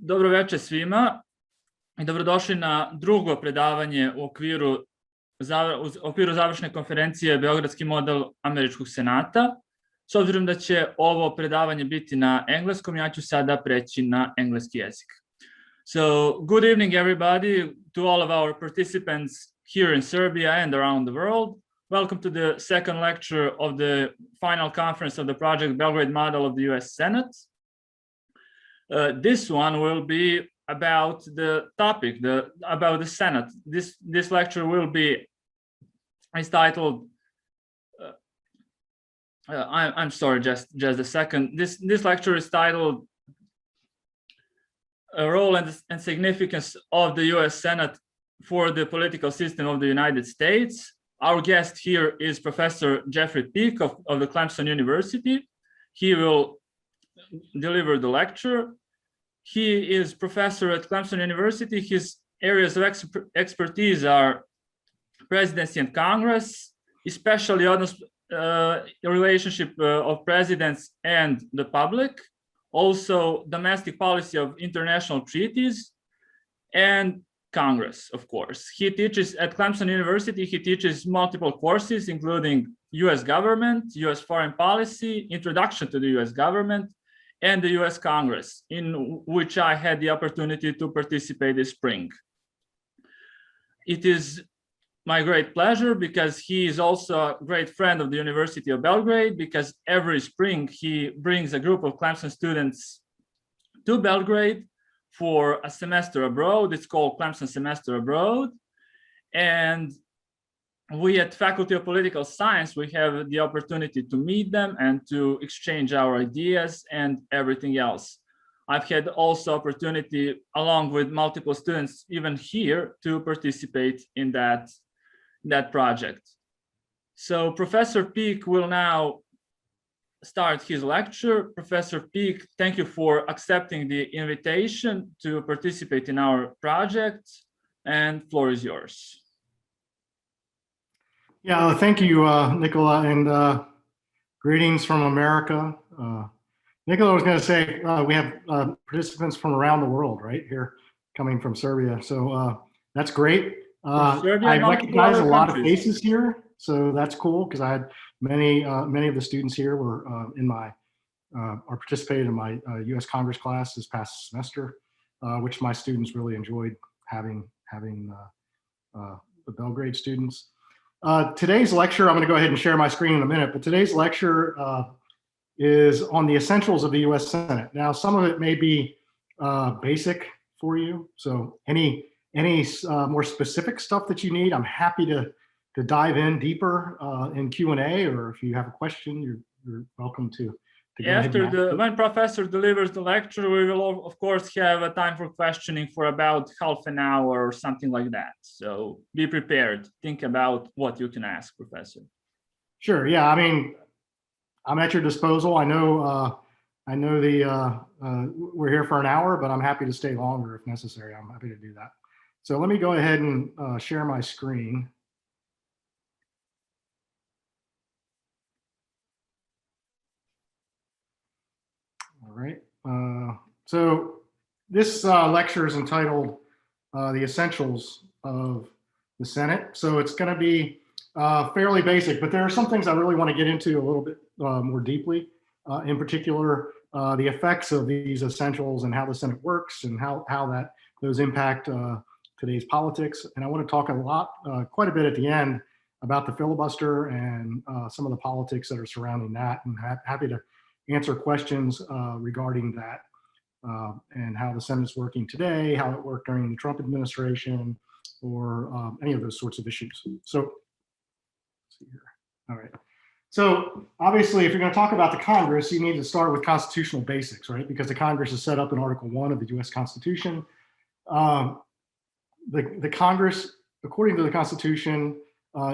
Dobro večer svima i dobrodošli na drugo predavanje u okviru završne konferencije Beogradski model američkog senata. S obzirom da će ovo predavanje biti na engleskom, ja ću sada preći na engleski jezik. So, good evening everybody, to all of our participants here in Serbia and around the world. Welcome to the second lecture of the final conference of the project Belgrade model of the US Senate. This one will be about the topic, about the Senate. This lecture will be titled. I'm sorry, just a second. This lecture is titled "A Role and Significance of the U.S. Senate for the Political System of the United States." Our guest here is Professor Džefri Pikom of the Clemson University. He will deliver the lecture. He is professor at Clemson University. His areas of expertise are presidency and Congress, especially on the relationship of presidents and the public, also domestic policy of international treaties, and Congress, of course. He teaches at Clemson University. He teaches multiple courses, including U.S. government, U.S. foreign policy, introduction to the U.S. government, and the U.S. Congress, in which I had the opportunity to participate this spring. It is my great pleasure because he is also a great friend of the University of Belgrade, because every spring he brings a group of Clemson students to Belgrade for a semester abroad. It's called Clemson Semester Abroad. And we at Faculty of Political Science, we have the opportunity to meet them and to exchange our ideas and everything else. I've had also opportunity, along with multiple students, even here, to participate in that project. So Professor Peake will now start his lecture. Professor Peake, thank you for accepting the invitation to participate in our project, and floor is yours. Yeah, thank you, Nicola, and greetings from America. Nicola was going to say we have participants from around the world, right, here, coming from Serbia. So that's great. I recognize a lot of faces here, so that's cool, because I had many of the students here were or participated in my U.S. Congress class this past semester, which my students really enjoyed having the Belgrade students. Today's lecture, I'm going to go ahead and share my screen in a minute, but today's lecture is on the essentials of the U.S. Senate. Now, some of it may be basic for you, so any more specific stuff that you need, I'm happy to dive in deeper in Q&A, or if you have a question, you're welcome to go ahead and ask it. When Professor delivers the lecture, we will of course have a time for questioning for about half an hour or something like that. So be prepared. Think about what you can ask, Professor. Sure. Yeah. I mean, I'm at your disposal. I know we're here for an hour, but I'm happy to stay longer if necessary. I'm happy to do that. So let me go ahead and share my screen. All right. So this lecture is entitled "The Essentials of the Senate." So it's going to be fairly basic, but there are some things I really want to get into a little bit more deeply. In particular, the effects of these essentials and how the Senate works, and how those impact today's politics. And I want to talk quite a bit at the end about the filibuster and some of the politics that are surrounding that, and happy to answer questions regarding that and how the Senate is working today, how it worked during the Trump administration, or any of those sorts of issues. So, let's see here. All right. So obviously, if you're going to talk about the Congress, you need to start with constitutional basics, right? Because the Congress is set up in Article 1 of the U.S. Constitution. The Congress, according to the Constitution,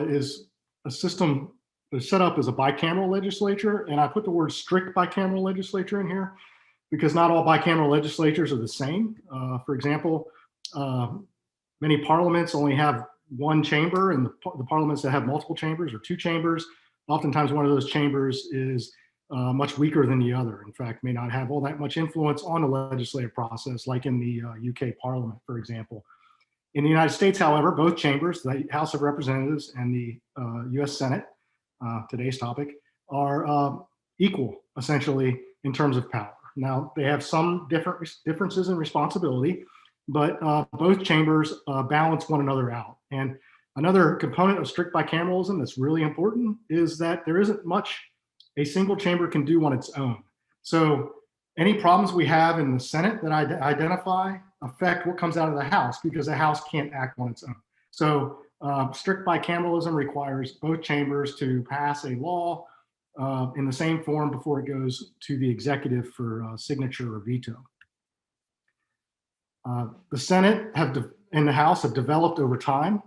is a system that's set up as a bicameral legislature. And I put the word strict bicameral legislature in here because not all bicameral legislatures are the same. For example, many parliaments only have one chamber, and the parliaments that have multiple chambers or two chambers, oftentimes one of those chambers is much weaker than the other. In fact, may not have all that much influence on the legislative process, like in the UK Parliament, for example. In the United States, however, both chambers, the House of Representatives and the US Senate, today's topic, are equal, essentially, in terms of power. Now, they have some differences in responsibility, but both chambers balance one another out. And another component of strict bicameralism that's really important is that there isn't much a single chamber can do on its own. So any problems we have in the Senate that I identify affect what comes out of the House, because the House can't act on its own. So strict bicameralism requires both chambers to pass a law in the same form before it goes to the executive for signature or veto. The Senate and the House have developed over time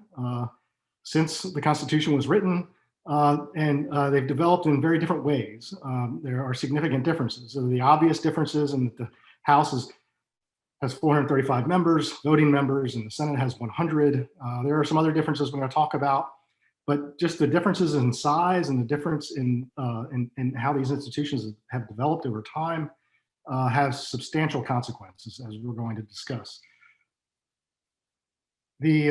since the Constitution was written, and they've developed in very different ways. There are significant differences. So the obvious differences in that the House has 435 members, voting members, and the Senate has 100. There are some other differences we're going to talk about, but just the differences in size and the difference in how these institutions have developed over time has substantial consequences, as we're going to discuss. The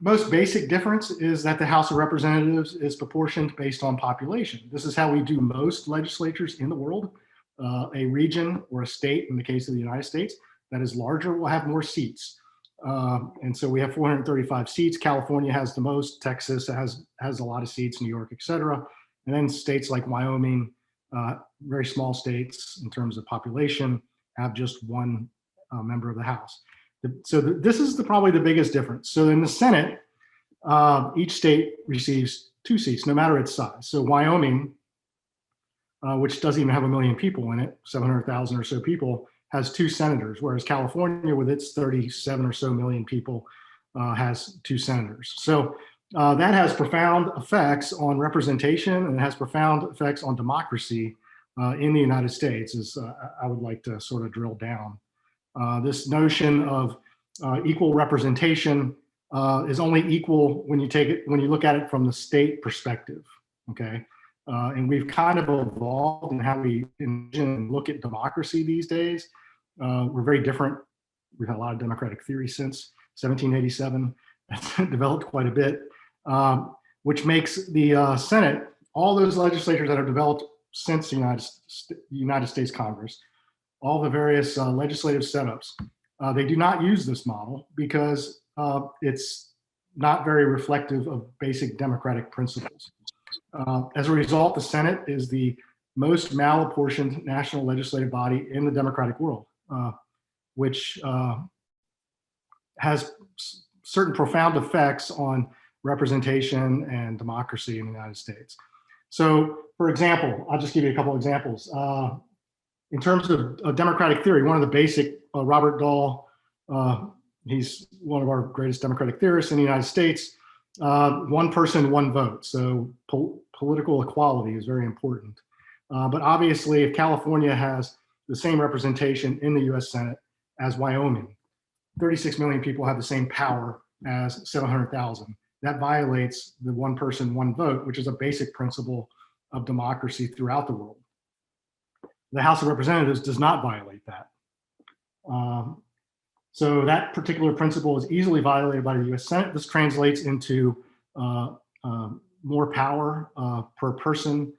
most basic difference is that the House of Representatives is proportioned based on population. This is how we do most legislatures in the world. A region or a state, in the case of the United States, that is larger will have more seats. And so we have 435 seats. California has the most, Texas has a lot of seats, New York, et cetera. And then states like Wyoming, very small states in terms of population, have just one member of the House. So this is probably the biggest difference. So in the Senate, each state receives 2 seats, no matter its size. So Wyoming, which doesn't even have 1 million people in it, 700,000 or so people, has 2 senators, whereas California, with its 37 or so million people, has 2 senators. So that has profound effects on representation, and it has profound effects on democracy in the United States, as I would like to sort of drill down. This notion of equal representation is only equal when you look at it from the state perspective, okay? And we've kind of evolved in how we envision and look at democracy these days. We're very different. We've had a lot of democratic theory since 1787. That's developed quite a bit, which makes the Senate, all those legislatures that have developed since the United States Congress, all the various legislative setups, they do not use this model because it's not very reflective of basic democratic principles. As a result, the Senate is the most malapportioned national legislative body in the democratic world, which has certain profound effects on representation and democracy in the United States. So, for example, I'll just give you a couple examples. In terms of democratic theory, one of the basic, Robert Dahl, he's one of our greatest democratic theorists in the United States, one person, one vote. So political equality is very important. But obviously, if California has the same representation in the US Senate as Wyoming, 36 million people have the same power as 700,000. That violates the one person, one vote, which is a basic principle of democracy throughout the world. The House of Representatives does not violate that. So that particular principle is easily violated by the US Senate. This translates into more power per person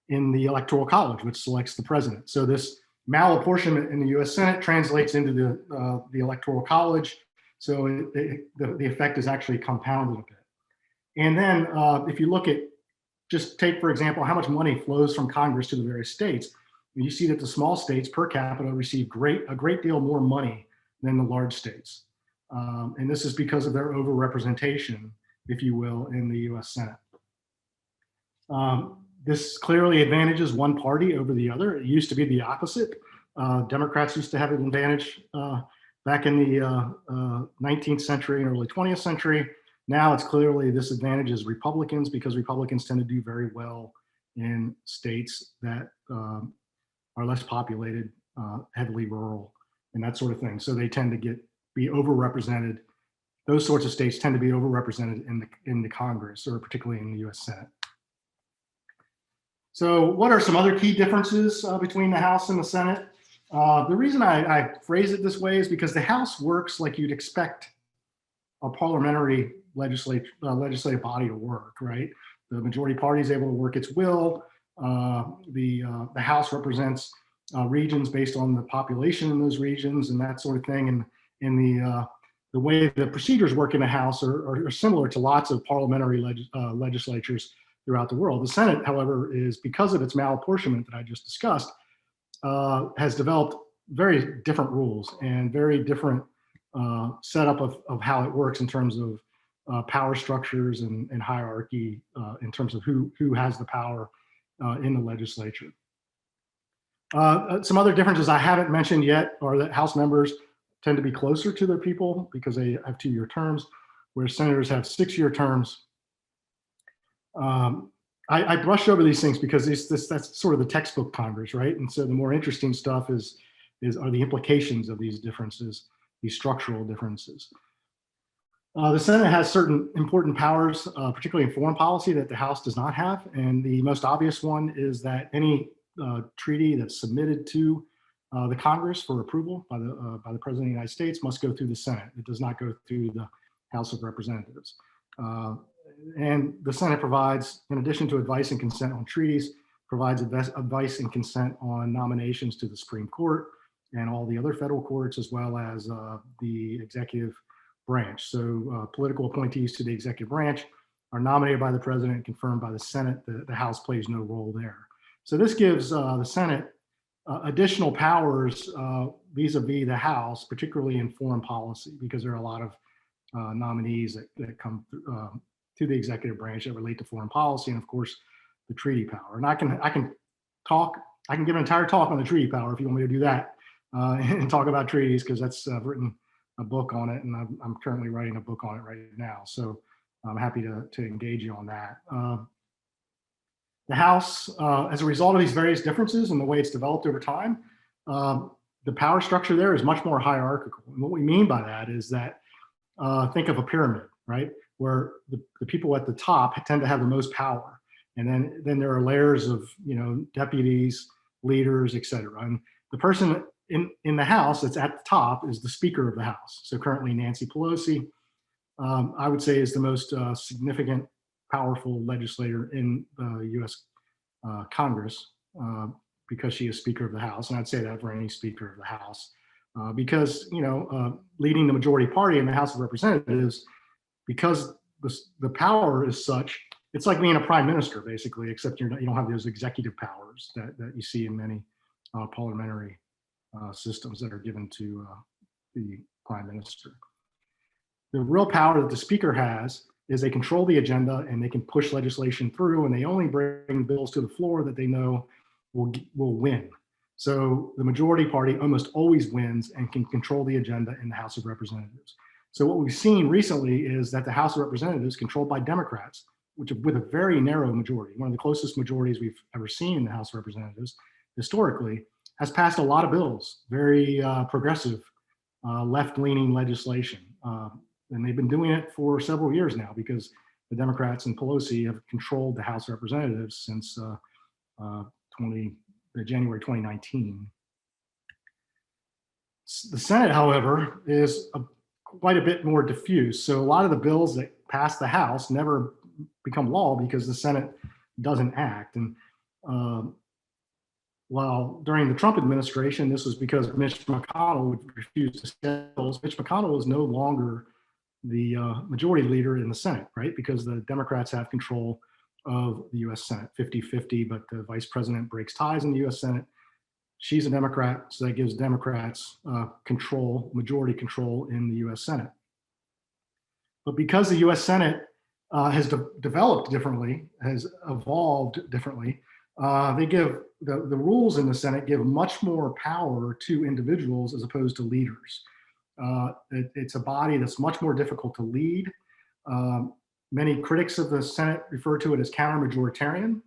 in the Electoral College, which selects the president. So this malapportionment in the US Senate translates into the Electoral College. So the effect is actually compounded a bit. And then if you look at, just take, for example, how much money flows from Congress to the various states, you see that the small states per capita receive a great deal more money than the large states. And this is because of their overrepresentation, if you will, in the US Senate. This clearly advantages one party over the other. It used to be the opposite. Democrats used to have an advantage back in the 19th century and early 20th century. Now it's clearly disadvantages Republicans, because Republicans tend to do very well in states that are less populated, heavily rural, and that sort of thing. So they tend to be overrepresented. Those sorts of states tend to be overrepresented in the Congress, or particularly in the US Senate. So what are some other key differences between the House and the Senate? The reason I phrase it this way is because the House works like you'd expect a parliamentary legislative body to work, right? The majority party is able to work its will. The House represents regions based on the population in those regions and that sort of thing. And the way the procedures work in the House are similar to lots of parliamentary legislatures throughout the world. The Senate, however, is, because of its malapportionment that I just discussed, has developed very different rules and very different setup of how it works in terms of power structures and hierarchy in terms of who has the power in the legislature. Some other differences I haven't mentioned yet are that House members tend to be closer to their people because they have 2-year terms, whereas senators have 6-year terms. I brush over these things because that's sort of the textbook Congress, right? And so the more interesting stuff are the implications of these differences, these structural differences. The Senate has certain important powers, particularly in foreign policy, that the House does not have. And the most obvious one is that any treaty that's submitted to the Congress for approval by the President of the United States must go through the Senate. It does not go through the House of Representatives. And the Senate provides, in addition to advice and consent on treaties, provides advice and consent on nominations to the Supreme Court and all the other federal courts, as well as the executive branch. So political appointees to the executive branch are nominated by the president and confirmed by the Senate. The House plays no role there. So this gives the Senate additional powers vis-a-vis the House, particularly in foreign policy, because there are a lot of nominees that come to the executive branch that relate to foreign policy, and of course, the treaty power. And I can give an entire talk on the treaty power if you want me to do that, and talk about treaties, because I've written a book on it, and I'm currently writing a book on it right now. So I'm happy to engage you on that. The House, as a result of these various differences and the way it's developed over time, the power structure there is much more hierarchical. And what we mean by that is that, think of a pyramid, right? Where the people at the top tend to have the most power. And then there are layers of, deputies, leaders, et cetera. And the person in the House that's at the top is the Speaker of the House. So currently Nancy Pelosi, I would say, is the most significant, powerful legislator in the US Congress because she is Speaker of the House. And I'd say that for any Speaker of the House because, leading the majority party in the House of Representatives, because the power is such, it's like being a prime minister, basically, except you don't have those executive powers that you see in many parliamentary systems that are given to the prime minister. The real power that the Speaker has is they control the agenda and they can push legislation through, and they only bring bills to the floor that they know will win. So the majority party almost always wins and can control the agenda in the House of Representatives. So what we've seen recently is that the House of Representatives, controlled by Democrats, with a very narrow majority, one of the closest majorities we've ever seen in the House of Representatives historically, has passed a lot of bills, very progressive, left-leaning legislation. And they've been doing it for several years now because the Democrats and Pelosi have controlled the House of Representatives since January 2019. The Senate, however, is quite a bit more diffuse. So a lot of the bills that pass the House never become law because the Senate doesn't act. And while during the Trump administration, this was because Mitch McConnell would refuse to schedule. Mitch McConnell is no longer the majority leader in the Senate, right? Because the Democrats have control of the US Senate, 50-50, but the vice president breaks ties in the US Senate. She's a Democrat, so that gives Democrats majority control in the US Senate. But because the US Senate has developed differently, has evolved differently, they give the rules in the Senate give much more power to individuals as opposed to leaders. It's a body that's much more difficult to lead. Many critics of the Senate refer to it as counter-majoritarian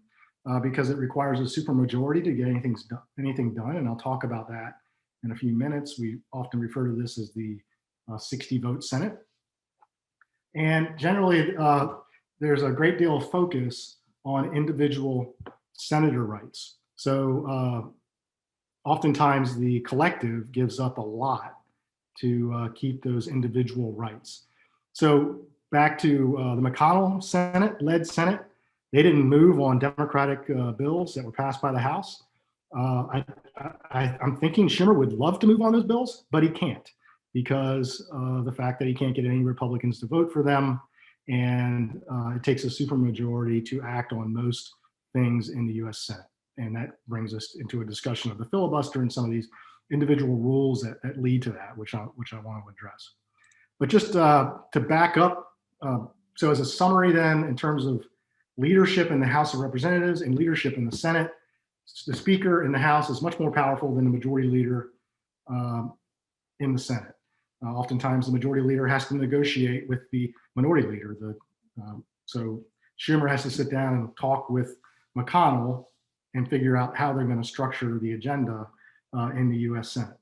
because it requires a supermajority to get anything done, and I'll talk about that in a few minutes. We often refer to this as the 60-vote Senate. And generally, there's a great deal of focus on individual senator rights. So oftentimes the collective gives up a lot to keep those individual rights. So back to the McConnell led Senate, they didn't move on Democratic bills that were passed by the House. I'm thinking Schumer would love to move on those bills, but he can't because of the fact that he can't get any Republicans to vote for them. And it takes a supermajority to act on most things in the US Senate. And that brings us into a discussion of the filibuster and some of these individual rules that lead to that, which I want to address. But just to back up, so as a summary then, in terms of leadership in the House of Representatives and leadership in the Senate, the Speaker in the House is much more powerful than the Majority Leader in the Senate. Oftentimes, the Majority Leader has to negotiate with the Minority Leader. So Schumer has to sit down and talk with McConnell and figure out how they're going to structure the agenda in the US Senate.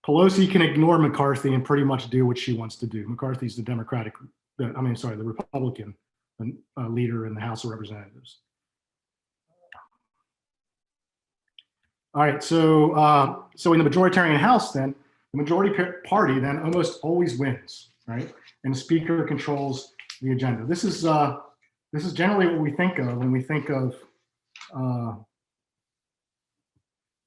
Pelosi can ignore McCarthy and pretty much do what she wants to do. McCarthy's the the Republican leader in the House of Representatives. All right, so in the majoritarian House, then the majority party then almost always wins, right? And the Speaker controls the agenda. This is generally what we think of when we think of.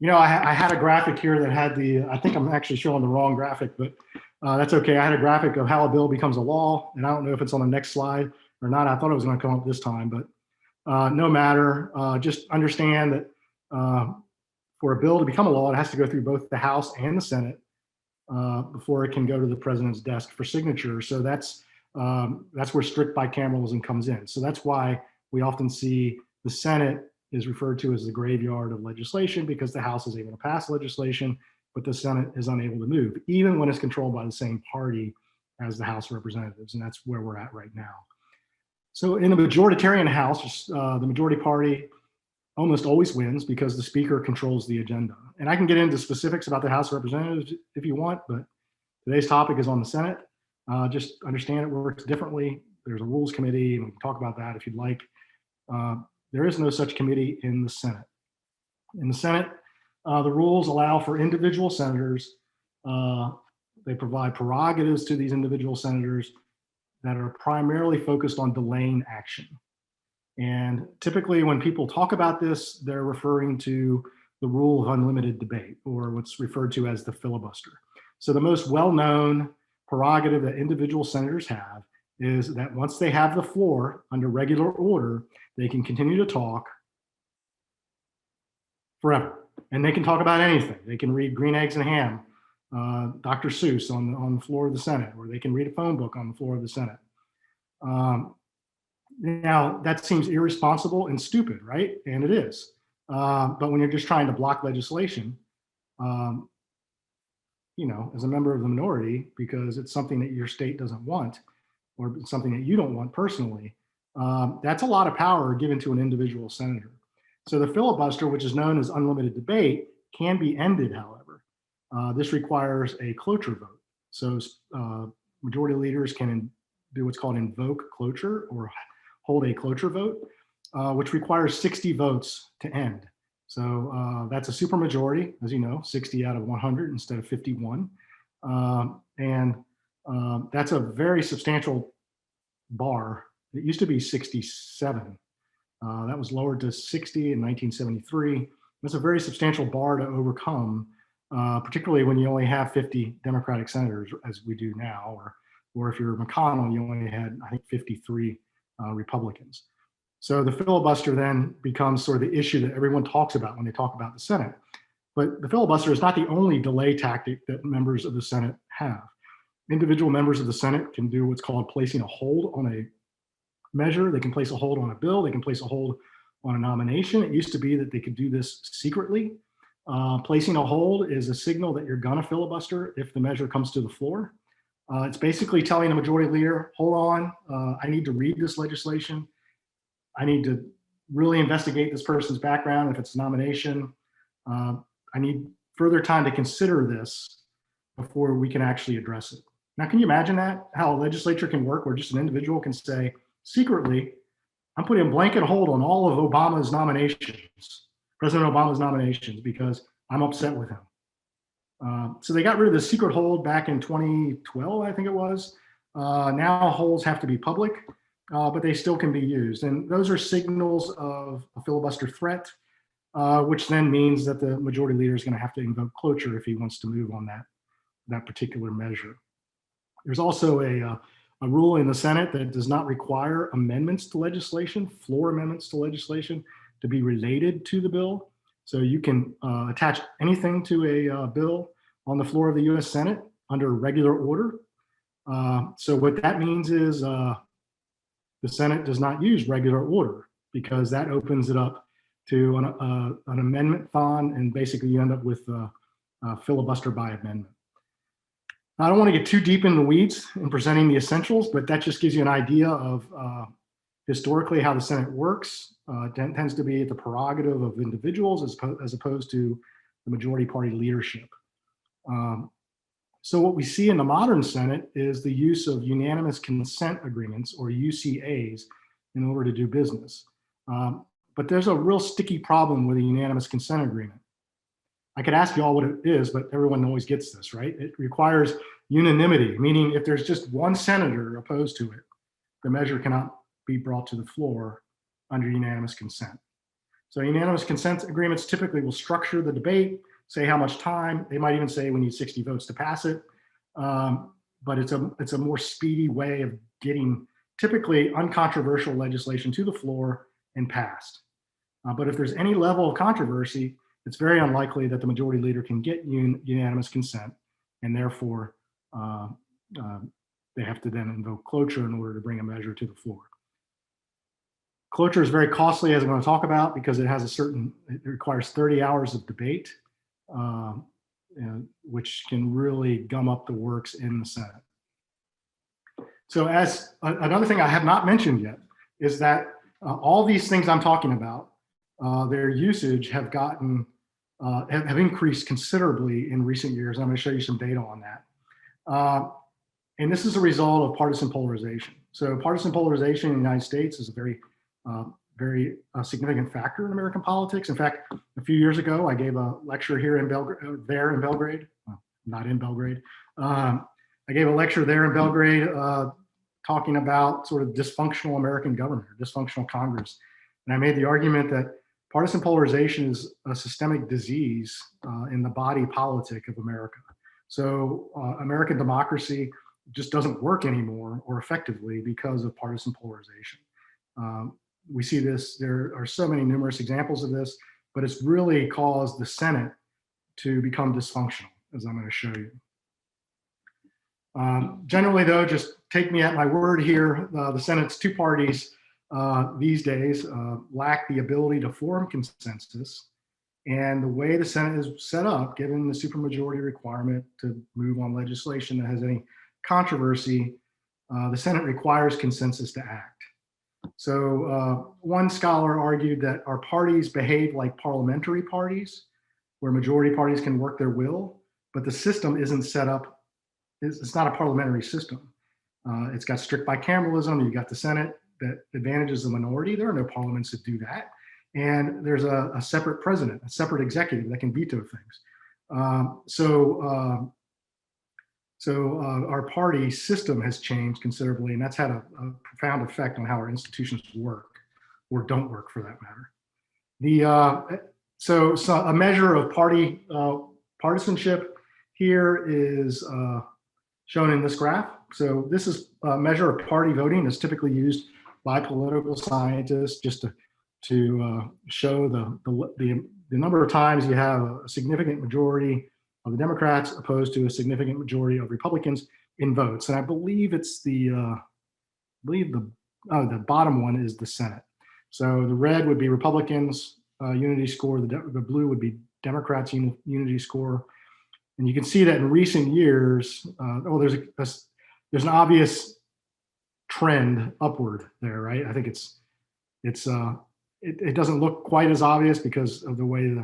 I had a graphic here that had I think I'm actually showing the wrong graphic, but that's okay. I had a graphic of how a bill becomes a law, and I don't know if it's on the next slide or not. I thought it was going to come up this time, but no matter. Just understand that for a bill to become a law, it has to go through both the House and the Senate before it can go to the president's desk for signature. So that's where strict bicameralism comes in. So that's why we often see the Senate is referred to as the graveyard of legislation, because the House is able to pass legislation, but the Senate is unable to move, even when it's controlled by the same party as the House of Representatives. And that's where we're at right now. So in a majoritarian House, the majority party almost always wins because the Speaker controls the agenda. And I can get into specifics about the House of Representatives if you want, but today's topic is on the Senate. Just understand it works differently. There's a rules committee, and we can talk about that if you'd like. There is no such committee in the Senate. In the Senate, the rules allow for individual senators. They provide prerogatives to these individual senators that are primarily focused on delaying action. And typically when people talk about this, they're referring to the rule of unlimited debate, or what's referred to as the filibuster. So the most well-known prerogative that individual senators have is that once they have the floor under regular order, they can continue to talk forever. And they can talk about anything. They can read Green Eggs and Ham, Dr. Seuss on the floor of the Senate, or they can read a phone book on the floor of the Senate. Now, that seems irresponsible and stupid, right? And it is. But when you're just trying to block legislation, as a member of the minority, because it's something that your state doesn't want, or something that you don't want personally, that's a lot of power given to an individual senator. So the filibuster, which is known as unlimited debate, can be ended, however. This requires a cloture vote. So majority leaders can do what's called invoke cloture, or hold a cloture vote, which requires 60 votes to end. So that's a supermajority, as you know, 60 out of 100 instead of 51. That's a very substantial bar. It used to be 67. That was lowered to 60 in 1973. That's a very substantial bar to overcome, particularly when you only have 50 Democratic senators, as we do now, or if you're McConnell, you only had, I think, 53 Republicans. So the filibuster then becomes sort of the issue that everyone talks about when they talk about the Senate. But the filibuster is not the only delay tactic that members of the Senate have. Individual members of the Senate can do what's called placing a hold on a measure. They can place a hold on a bill. They can place a hold on a nomination. It used to be that they could do this secretly. Placing a hold is a signal that you're gonna filibuster if the measure comes to the floor. It's basically telling the majority leader, hold on, I need to read this legislation. I need to really investigate this person's background if it's a nomination. I need further time to consider this before we can actually address it. Now, can you imagine that? How a legislature can work where just an individual can say secretly, I'm putting a blanket hold on all of Obama's nominations, President Obama's nominations, because I'm upset with him. So they got rid of the secret hold back in 2012, I think it was. Now holds have to be public, but they still can be used. And those are signals of a filibuster threat, which then means that the majority leader is going to have to invoke cloture if he wants to move on that particular measure. There's also a rule in the Senate that does not require amendments to legislation, floor amendments to legislation, to be related to the bill. So you can attach anything to a bill on the floor of the US Senate under regular order. So what that means is the Senate does not use regular order, because that opens it up to an amendment thon, and basically you end up with filibuster by amendment. I don't want to get too deep in the weeds in presenting the essentials, but that just gives you an idea of historically how the Senate works. It tends to be at the prerogative of individuals as opposed to the majority party leadership. So what we see in the modern Senate is the use of unanimous consent agreements, or UCAs, in order to do business. But there's a real sticky problem with a unanimous consent agreement. I could ask you all what it is, but everyone always gets this, right? It requires unanimity, meaning if there's just one senator opposed to it, the measure cannot be brought to the floor under unanimous consent. So unanimous consent agreements typically will structure the debate, say how much time. They might even say we need 60 votes to pass it. But it's a more speedy way of getting typically uncontroversial legislation to the floor and passed. But if there's any level of controversy, it's very unlikely that the majority leader can get unanimous consent, and therefore they have to then invoke cloture in order to bring a measure to the floor. Cloture is very costly, as I'm going to talk about, because it requires 30 hours of debate, which can really gum up the works in the Senate. So as another thing I have not mentioned yet is that all these things I'm talking about, their usage have increased considerably in recent years. I'm going to show you some data on that. And this is a result of partisan polarization. So partisan polarization in the United States is a very significant factor in American politics. In fact, a few years ago, I gave a lecture here in Belgrade, well, not in Belgrade. I gave a lecture there in Belgrade talking about sort of dysfunctional American government, or dysfunctional Congress. And I made the argument that partisan polarization is a systemic disease in the body politic of America. So American democracy just doesn't work anymore or effectively because of partisan polarization. We see this, there are so many numerous examples of this, but it's really caused the Senate to become dysfunctional, as I'm going to show you. Generally though, just take me at my word here, the Senate's two parties these days lack the ability to form consensus, and the way the Senate is set up, given the supermajority requirement to move on legislation that has any controversy, the Senate requires consensus to act. So one scholar argued that our parties behave like parliamentary parties, where majority parties can work their will, but the system isn't set up, it's not a parliamentary system. It's got strict bicameralism. You've got the Senate that advantages the minority. There are no parliaments that do that. And there's a separate president, a separate executive that can veto things. So our party system has changed considerably, and that's had a profound effect on how our institutions work, or don't work for that matter. So a measure of party partisanship here is shown in this graph. So this is a measure of party voting that's typically used by political scientists just to show the number of times you have a significant majority of the Democrats opposed to a significant majority of Republicans in votes. And I believe it's the bottom one is the Senate. So the red would be Republicans unity score, the blue would be Democrats unity score. And you can see that in recent years, there's an obvious trend upward there, right? I think it doesn't look quite as obvious because of the way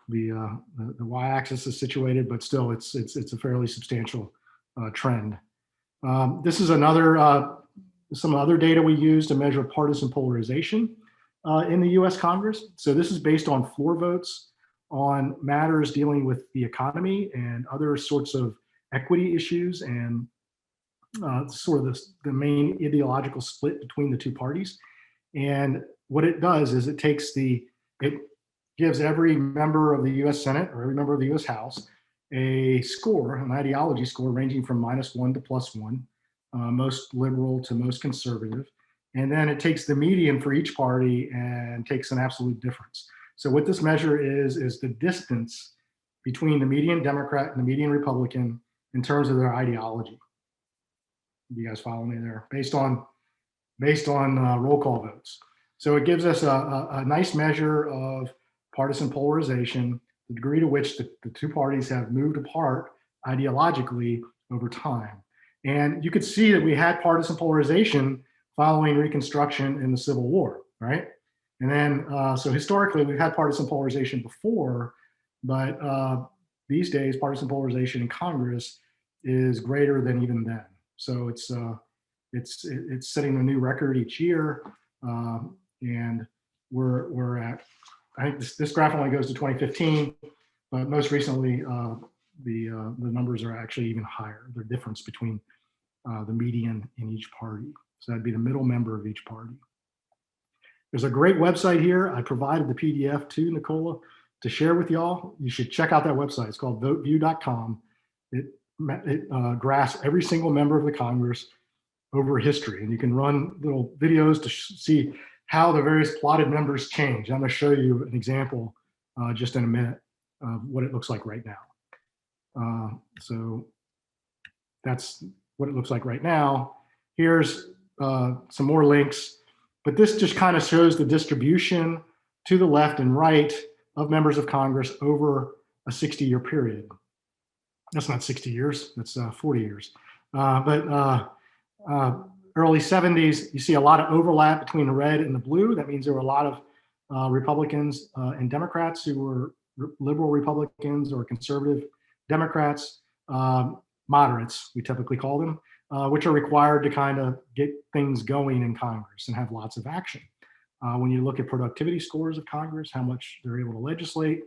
the y-axis is situated, but still it's a fairly substantial trend. This is another some other data we use to measure partisan polarization in the US Congress. So this is based on floor votes on matters dealing with the economy and other sorts of equity issues, and sort of the main ideological split between the two parties. And what it does is it gives every member of the US Senate or every member of the US House a score, an ideology score ranging from -1 to +1, most liberal to most conservative. And then it takes the median for each party and takes an absolute difference. So what this measure is the distance between the median Democrat and the median Republican in terms of their ideology. You guys follow me there? Based on roll call votes. So it gives us a nice measure of partisan polarization, the degree to which the two parties have moved apart ideologically over time. And you could see that we had partisan polarization following Reconstruction and the Civil War, right? And then, so historically, we've had partisan polarization before, but these days, partisan polarization in Congress is greater than even then. So it's setting a new record each year, and we're at, I think this graph only goes to 2015, but most recently the numbers are actually even higher. The difference between the median in each party. So that'd be the middle member of each party. There's a great website here. I provided the PDF to Nicola to share with y'all. You should check out that website. It's called voteview.com. It graphs every single member of the Congress over history, and you can run little videos to see how the various plotted members change. I'm going to show you an example just in a minute of what it looks like right now. So that's what it looks like right now. Here's some more links, but this just kind of shows the distribution to the left and right of members of Congress over a 60-year period. That's not 60 years, that's 40 years. Early 70s, you see a lot of overlap between the red and the blue. That means there were a lot of Republicans and Democrats who were liberal Republicans or conservative Democrats, moderates, we typically call them, which are required to kind of get things going in Congress and have lots of action. When you look at productivity scores of Congress, how much they're able to legislate,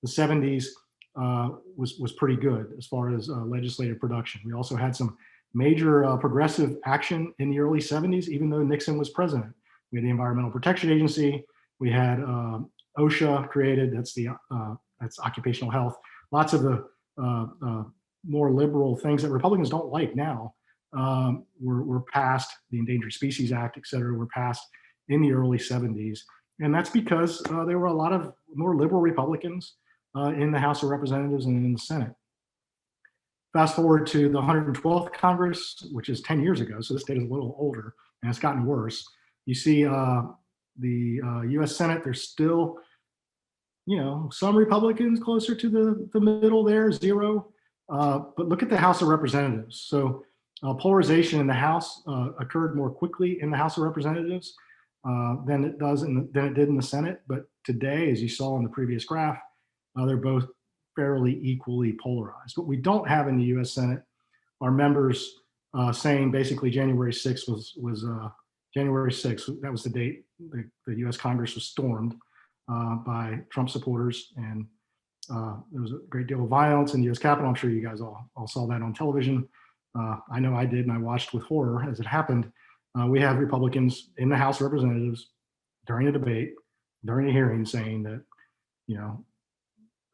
the 70s was pretty good as far as legislative production. We also had some major progressive action in the early 70s, even though Nixon was president. We had the Environmental Protection Agency. We had OSHA created. That's occupational health. Lots of the more liberal things that Republicans don't like now were passed. The Endangered Species Act, et cetera, were passed in the early 70s. And that's because there were a lot of more liberal Republicans in the House of Representatives and in the Senate. Fast forward to the 112th Congress, which is 10 years ago, so this data is a little older, and it's gotten worse. You see the US Senate, there's still, some Republicans closer to the middle there, 0. But look at the House of Representatives. So polarization in the House occurred more quickly in the House of Representatives than it did in the Senate. But today, as you saw in the previous graph, they're both fairly equally polarized. What we don't have in the US Senate are members saying basically January 6th was January 6th, that was the date the US Congress was stormed by Trump supporters, and there was a great deal of violence in the US Capitol. I'm sure you guys all saw that on television. I know I did, and I watched with horror as it happened. We have Republicans in the House of Representatives during the debate, during the hearing, saying that,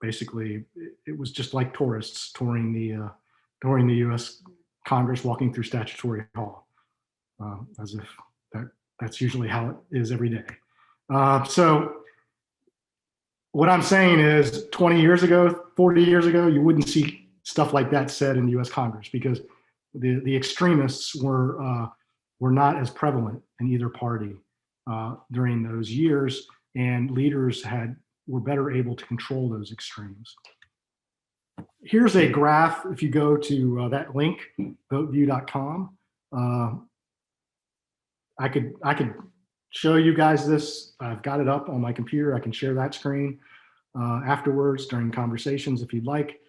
basically it was just like tourists touring the US Congress, walking through Statutory Hall, as if that's usually how it is every day. So what I'm saying is 20 years ago, 40 years ago, you wouldn't see stuff like that said in the US Congress because the extremists were not as prevalent in either party during those years, and leaders were better able to control those extremes. Here's a graph. If you go to that link, voteview.com, I could show you guys this. I've got it up on my computer. I can share that screen afterwards during conversations if you'd like.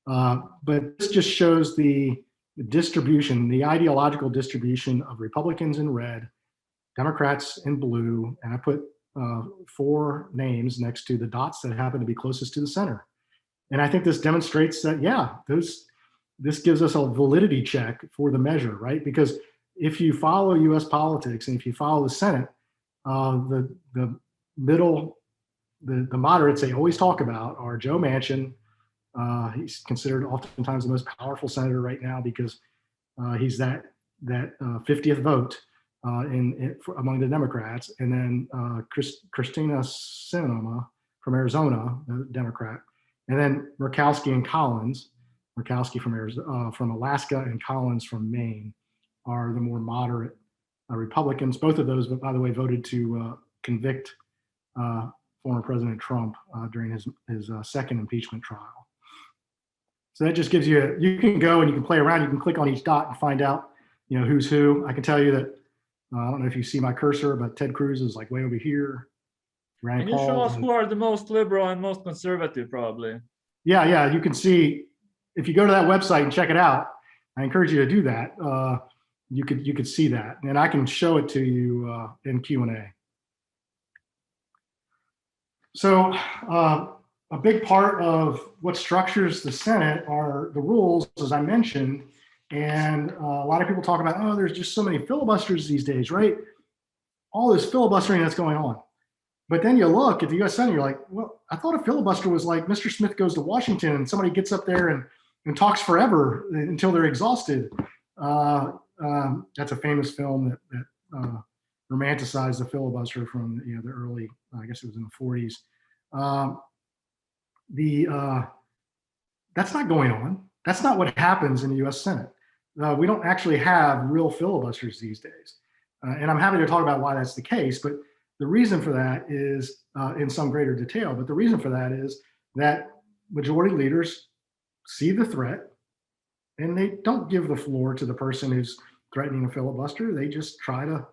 But this just shows the distribution, the ideological distribution of Republicans in red, Democrats in blue, and I put 4 names next to the dots that happen to be closest to the center. And I think this demonstrates that, yeah, this gives us a validity check for the measure, right? Because if you follow US politics and if you follow the Senate, the moderates they always talk about are Joe Manchin. He's considered oftentimes the most powerful senator right now because he's that 50th vote among the Democrats, and then Christina Sinema from Arizona, the Democrat, and then Murkowski and Collins, Murkowski from Alaska and Collins from Maine, are the more moderate Republicans. Both of those, but by the way, voted to convict former President Trump during his second impeachment trial. So that just gives you, you can go and you can play around. You can click on each dot and find out, who's who. I can tell you that, I don't know if you see my cursor, but Ted Cruz is like way over here. Rand Can you show us who are the most liberal and most conservative, probably? Yeah, you can see, if you go to that website and check it out, I encourage you to do that. You could see that, and I can show it to you in Q&A. So a big part of what structures the Senate are the rules, as I mentioned, and a lot of people talk about, oh, there's just so many filibusters these days, right? All this filibustering that's going on. But then you look at the US Senate, you're like, well, I thought a filibuster was like Mr. Smith goes to Washington and somebody gets up there and talks forever until they're exhausted. That's a famous film that romanticized the filibuster from the early, I guess it was in the 40s. That's not going on. That's not what happens in the US Senate. We don't actually have real filibusters these days. And I'm happy to talk about why that's the case, but the reason for that is in some greater detail, but the reason for that is that majority leaders see the threat and they don't give the floor to the person who's threatening a filibuster. They just try to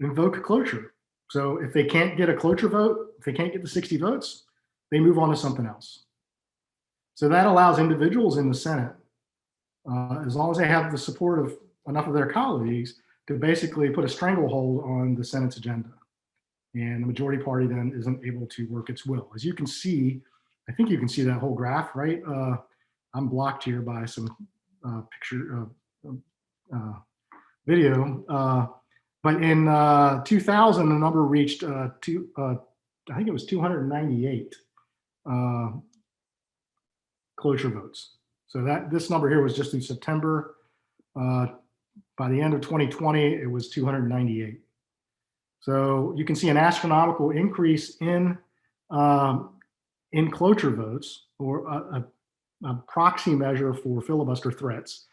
invoke cloture. So if they can't get a cloture vote, if they can't get the 60 votes, they move on to something else. So that allows individuals in the Senate, as long as they have the support of enough of their colleagues, to basically put a stranglehold on the Senate's agenda. And the majority party then isn't able to work its will. As you can see, I think you can see that whole graph, right? I'm blocked here by some video. But in 2000, the number reached I think it was 298 cloture votes. So this number here was just through September. By the end of 2020, it was 298. So you can see an astronomical increase in cloture votes, or a proxy measure for filibuster threats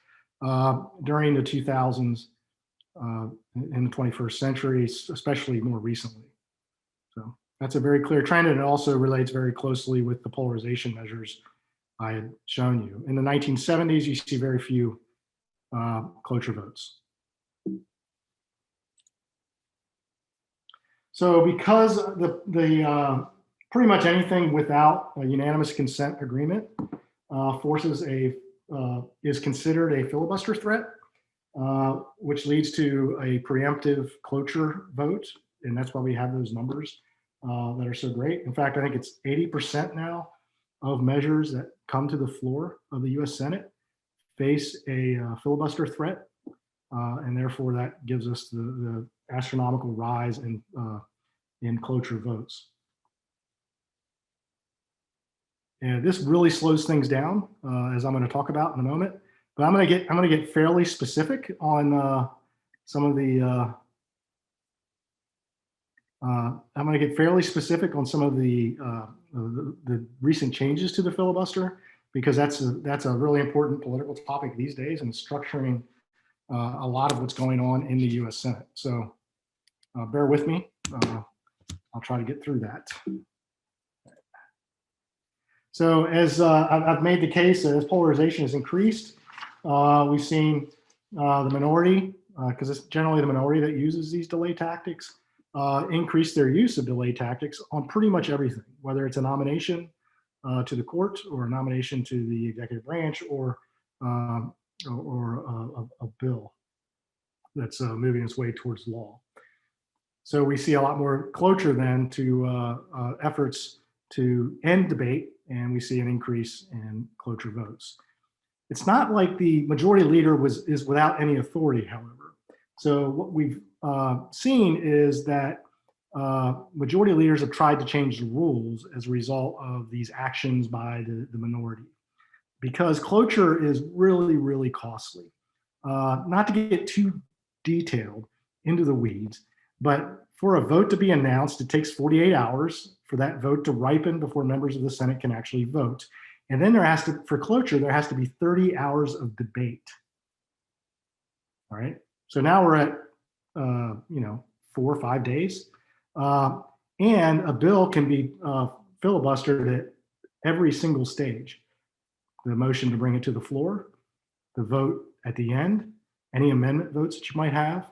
during the 2000s in the 21st century, especially more recently. So that's a very clear trend, and it also relates very closely with the polarization measures I had shown you. In the 1970s, you see very few cloture votes. So because the pretty much anything without a unanimous consent agreement is considered a filibuster threat, which leads to a preemptive cloture vote. And that's why we have those numbers that are so great. In fact, I think it's 80% now of measures that come to the floor of the US Senate face a filibuster threat. And therefore that gives us the astronomical rise in cloture votes. And this really slows things down, as I'm going to talk about in a moment. But I'm going to get fairly specific on some of the the recent changes to the filibuster, because that's a really important political topic these days, and structuring a lot of what's going on in the U.S. Senate. So bear with me. I'll try to get through that. So as I've made the case, as polarization has increased, we've seen the minority, because it's generally the minority that uses these delay tactics, increase their use of delay tactics on pretty much everything, whether it's a nomination to the court or a nomination to the executive branch, or a bill that's moving its way towards law. So we see a lot more cloture then to efforts to end debate, and we see an increase in cloture votes. It's not like the majority leader is without any authority, however. So what we've seen is that majority leaders have tried to change the rules as a result of these actions by the minority, because cloture is really, really costly. Not to get too detailed into the weeds, but for a vote to be announced, it takes 48 hours for that vote to ripen before members of the Senate can actually vote. And then for cloture, there has to be 30 hours of debate. All right. So now we're at, 4 or 5 days. And a bill can be filibustered at every single stage. The motion to bring it to the floor, the vote at the end, any amendment votes that you might have.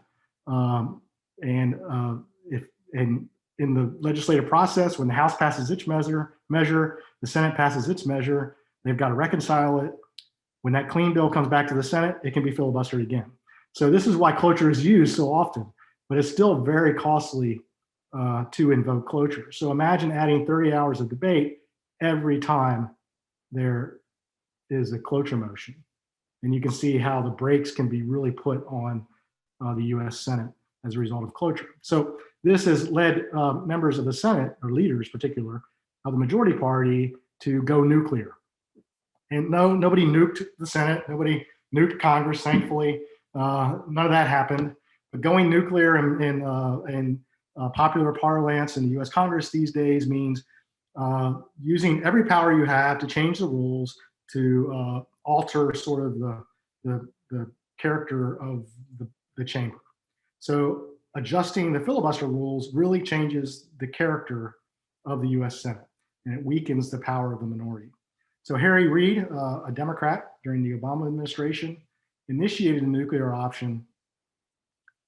If in the legislative process, when the House passes its measure, the Senate passes its measure, they've got to reconcile it. When that clean bill comes back to the Senate, it can be filibustered again. So this is why cloture is used so often, but it's still very costly to invoke cloture. So imagine adding 30 hours of debate every time there is a cloture motion. And you can see how the brakes can be really put on the US Senate as a result of cloture. So this has led members of the Senate, or leaders in particular, of the majority party to go nuclear. And no, nobody nuked the Senate, nobody nuked Congress, thankfully. None of that happened. But going nuclear in popular parlance in the US Congress these days means using every power you have to change the rules, to alter sort of the character of the chamber. So adjusting the filibuster rules really changes the character of the US Senate, and it weakens the power of the minority. So Harry Reid, a Democrat during the Obama administration, initiated a nuclear option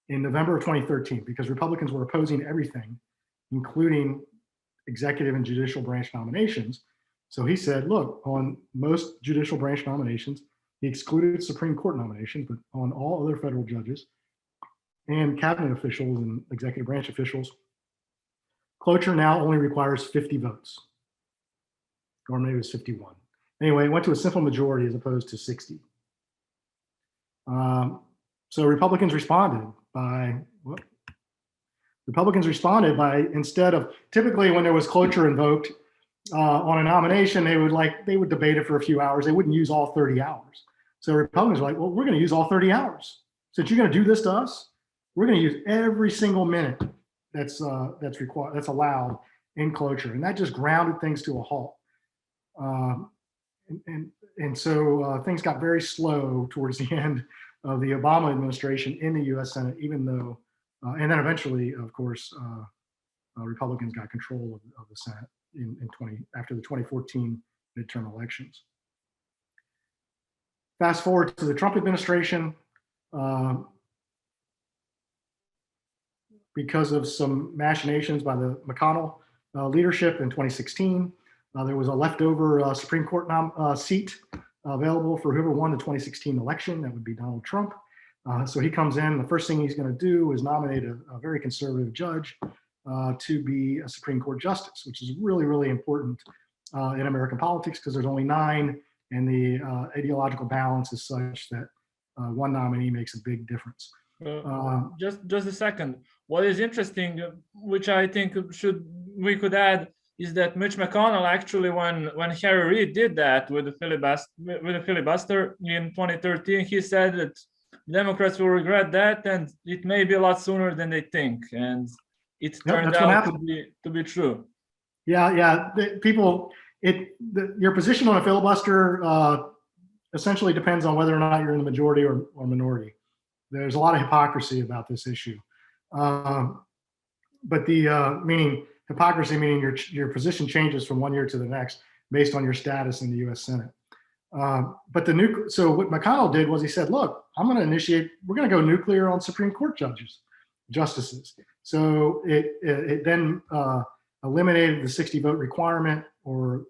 in November of 2013 because Republicans were opposing everything, including executive and judicial branch nominations. So he said, look, on most judicial branch nominations, he excluded Supreme Court nominations, but on all other federal judges and cabinet officials and executive branch officials, cloture now only requires 50 votes, or maybe it was 51. Anyway, it went to a simple majority as opposed to 60. So Republicans responded by, instead of, typically when there was cloture invoked on a nomination, they would debate it for a few hours. They wouldn't use all 30 hours. So Republicans were like, well, we're going to use all 30 hours. Since you're going to do this to us, we're going to use every single minute that's required, that's allowed in cloture. And that just grounded things to a halt. And so things got very slow towards the end of the Obama administration in the US Senate, even though, and then eventually, of course, Republicans got control of the Senate after the 2014 midterm elections. Fast forward to the Trump administration, because of some machinations by the McConnell leadership in 2016, there was a leftover Supreme Court seat available for whoever won the 2016 election. That would be Donald Trump. So he comes in, the first thing he's going to do is nominate a very conservative judge to be a Supreme Court justice, which is really, really important in American politics because there's only 9, and the ideological balance is such that one nominee makes a big difference. Just a second. What is interesting, which I think we could add, is that Mitch McConnell actually, when Harry Reid did that with the filibuster in 2013, he said that Democrats will regret that, and it may be a lot sooner than they think. And it turned out to be true. Yeah. Your position on a filibuster essentially depends on whether or not you're in the majority or minority. There's a lot of hypocrisy about this issue. But hypocrisy meaning your position changes from one year to the next based on your status in the US Senate. So what McConnell did was he said, look, we're going to go nuclear on Supreme Court justices. So it then eliminated the 60 vote requirement for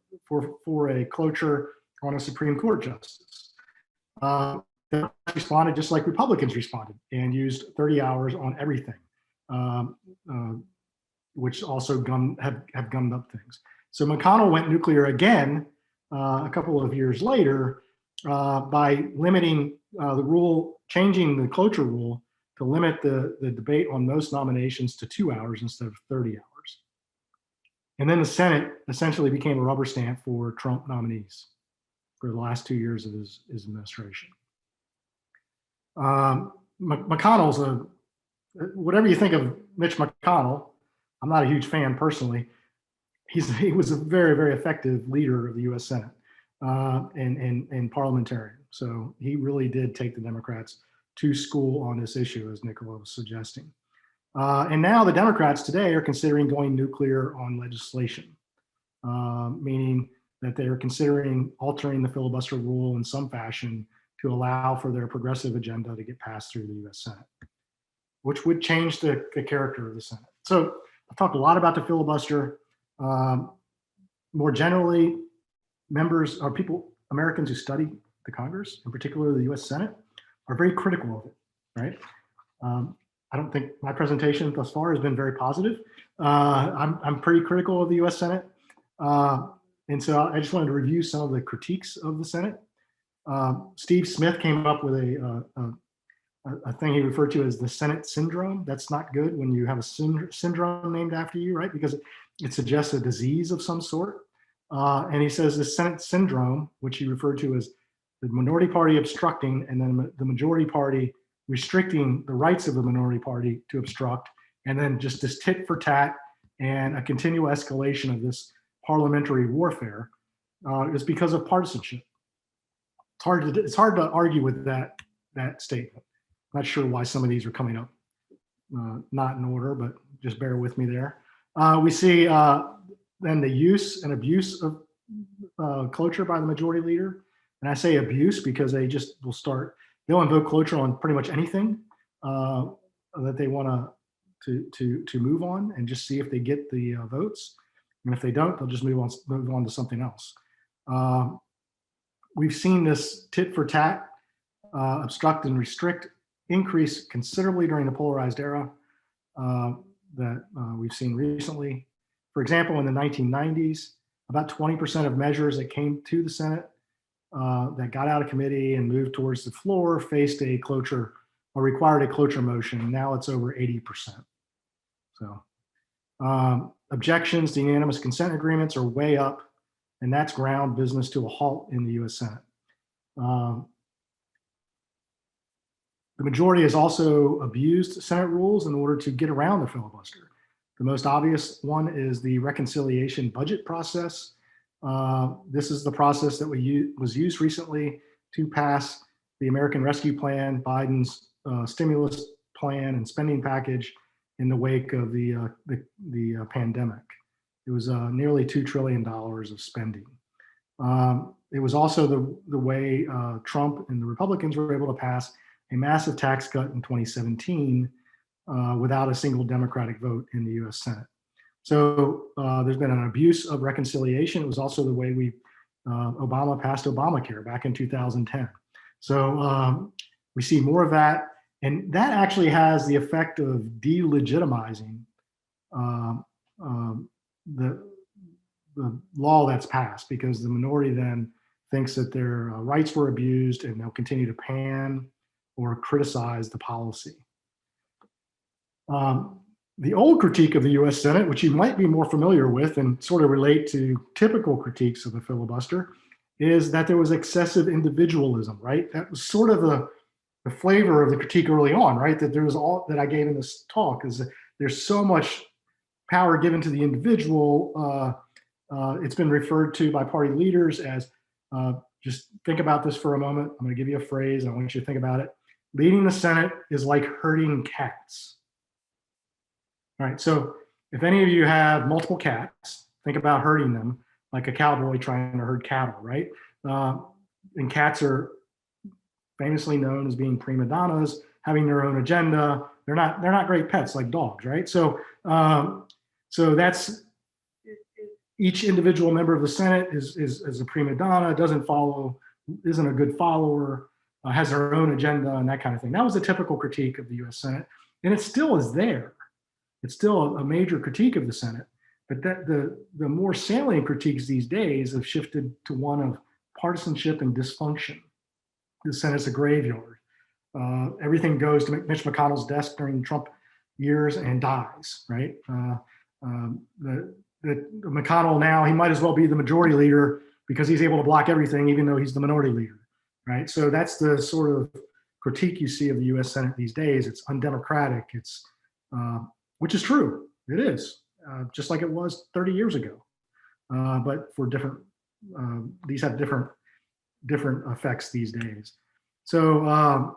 a cloture on a Supreme Court justice. Democrats responded just like Republicans responded and used 30 hours on everything, which also have gummed up things. So McConnell went nuclear again a couple of years later by limiting the rule, changing the cloture rule to limit the debate on most nominations to 2 hours instead of 30 hours. And then the Senate essentially became a rubber stamp for Trump nominees for the last 2 years of his administration. McConnell's whatever you think of Mitch McConnell, I'm not a huge fan personally. He was a very, very effective leader of the U.S. Senate and parliamentarian. So he really did take the Democrats to school on this issue, as Nicola was suggesting. And now the Democrats today are considering going nuclear on legislation, meaning that they are considering altering the filibuster rule in some fashion to allow for their progressive agenda to get passed through the U.S. Senate, which would change the character of the Senate. So I've talked a lot about the filibuster. More generally, members or Americans who study the Congress, in particular the U.S. Senate, are very critical of it, right? I don't think my presentation thus far has been very positive. I'm pretty critical of the U.S. Senate. And so I just wanted to review some of the critiques of the Senate. Steve Smith came up with a thing he referred to as the Senate syndrome. That's not good when you have a syndrome named after you, right? Because it suggests a disease of some sort. And he says the Senate syndrome, which he referred to as the minority party obstructing and then the majority party restricting the rights of the minority party to obstruct, and then just this tit for tat and a continual escalation of this parliamentary warfare is because of partisanship. It's hard to argue with that statement. Not sure why some of these are coming up not in order, but just bear with me there. We see then the use and abuse of cloture by the majority leader. And I say abuse because they just they'll invoke cloture on pretty much anything that they want to move on and just see if they get the votes. And if they don't, they'll just move on to something else. We've seen this tit for tat, obstruct and restrict increase considerably during the polarized era that we've seen recently. For example, in the 1990s, about 20% of measures that came to the Senate that got out of committee and moved towards the floor faced a cloture or required a cloture motion. Now it's over 80%. So objections to unanimous consent agreements are way up, and that's ground business to a halt in the U.S. Senate. The majority has also abused Senate rules in order to get around the filibuster. The most obvious one is the reconciliation budget process. This is the process that was used recently to pass the American Rescue Plan, Biden's stimulus plan and spending package in the wake of the pandemic. It was nearly $2 trillion of spending. It was also the way Trump and the Republicans were able to pass a massive tax cut in 2017 without a single Democratic vote in the US Senate. So there's been an abuse of reconciliation. It was also the way Obama passed Obamacare back in 2010. So we see more of that. And that actually has the effect of delegitimizing the law that's passed, because the minority then thinks that their rights were abused and they'll continue to pan or criticize the policy. The old critique of the US Senate, which you might be more familiar with and sort of relate to typical critiques of the filibuster, is that there was excessive individualism, right? That was sort of the flavor of the critique early on, right? That there was all that I gave in this talk is that there's so much power given to the individual. It's been referred to by party leaders as, just think about this for a moment. I'm going to give you a phrase. I want you to think about it. Leading the Senate is like herding cats. All right, so if any of you have multiple cats, think about herding them like a cowboy trying to herd cattle, right? And cats are famously known as being prima donnas, having their own agenda. They're not great pets like dogs, right? So that's each individual member of the Senate is a prima donna, isn't a good follower. has their own agenda and that kind of thing. That was a typical critique of the US Senate, and it still is there. It's still a major critique of the Senate, but that the more salient critiques these days have shifted to one of partisanship and dysfunction. The Senate's a graveyard. Everything goes to Mitch McConnell's desk during the Trump years and dies, right? The McConnell now, he might as well be the majority leader because he's able to block everything, even though he's the minority leader, right? So that's the sort of critique you see of the US Senate these days. It's undemocratic, it's, which is true, it is, just like it was 30 years ago. But for different, these have different effects these days. So,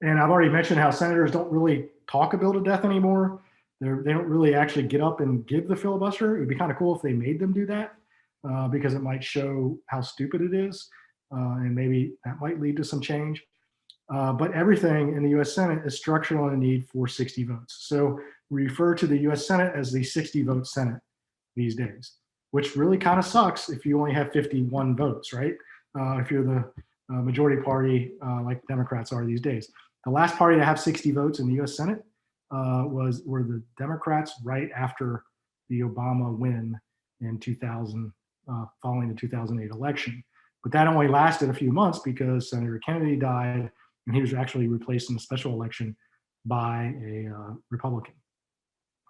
and I've already mentioned how senators don't really talk a bill to death anymore. They don't really actually get up and give the filibuster. It would be kind of cool if they made them do that because it might show how stupid it is. And maybe that might lead to some change. But everything in the US Senate is structured on a need for 60 votes. So we refer to the US Senate as the 60-vote Senate these days, which really kind of sucks if you only have 51 votes, right? If you're the majority party like Democrats are these days. The last party to have 60 votes in the US Senate were the Democrats right after the Obama win in 2000, following the 2008 election. But that only lasted a few months because Senator Kennedy died and he was actually replaced in the special election by a Republican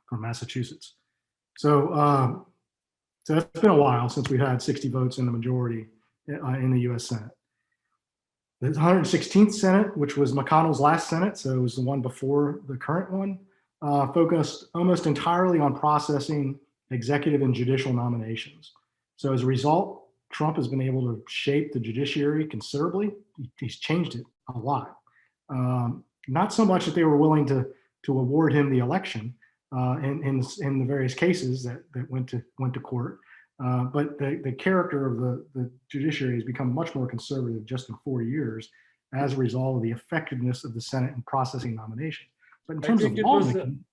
from Massachusetts. So, so it's been a while since we've had 60 votes in the majority in the US Senate. The 116th Senate, which was McConnell's last Senate, so it was the one before the current one, focused almost entirely on processing executive and judicial nominations. So as a result, Trump has been able to shape the judiciary considerably. He's changed it a lot. Not so much that they were willing to award him the election in the various cases that went to court, but the character of the judiciary has become much more conservative just in 4 years as a result of the effectiveness of the Senate in processing nominations. But in terms of lawmaking,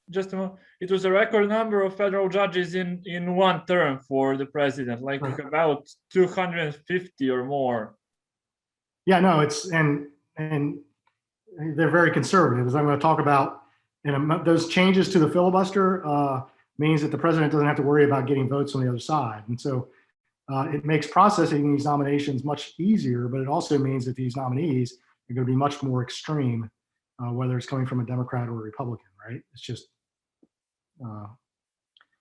it was a record number of federal judges in one term for the president, like about 250 or more. Yeah, no, it's and they're very conservative, as I'm going to talk about. And those changes to the filibuster means that the president doesn't have to worry about getting votes on the other side. And so it makes processing these nominations much easier, but it also means that these nominees are going to be much more extreme, whether it's coming from a Democrat or a Republican, right? It's just,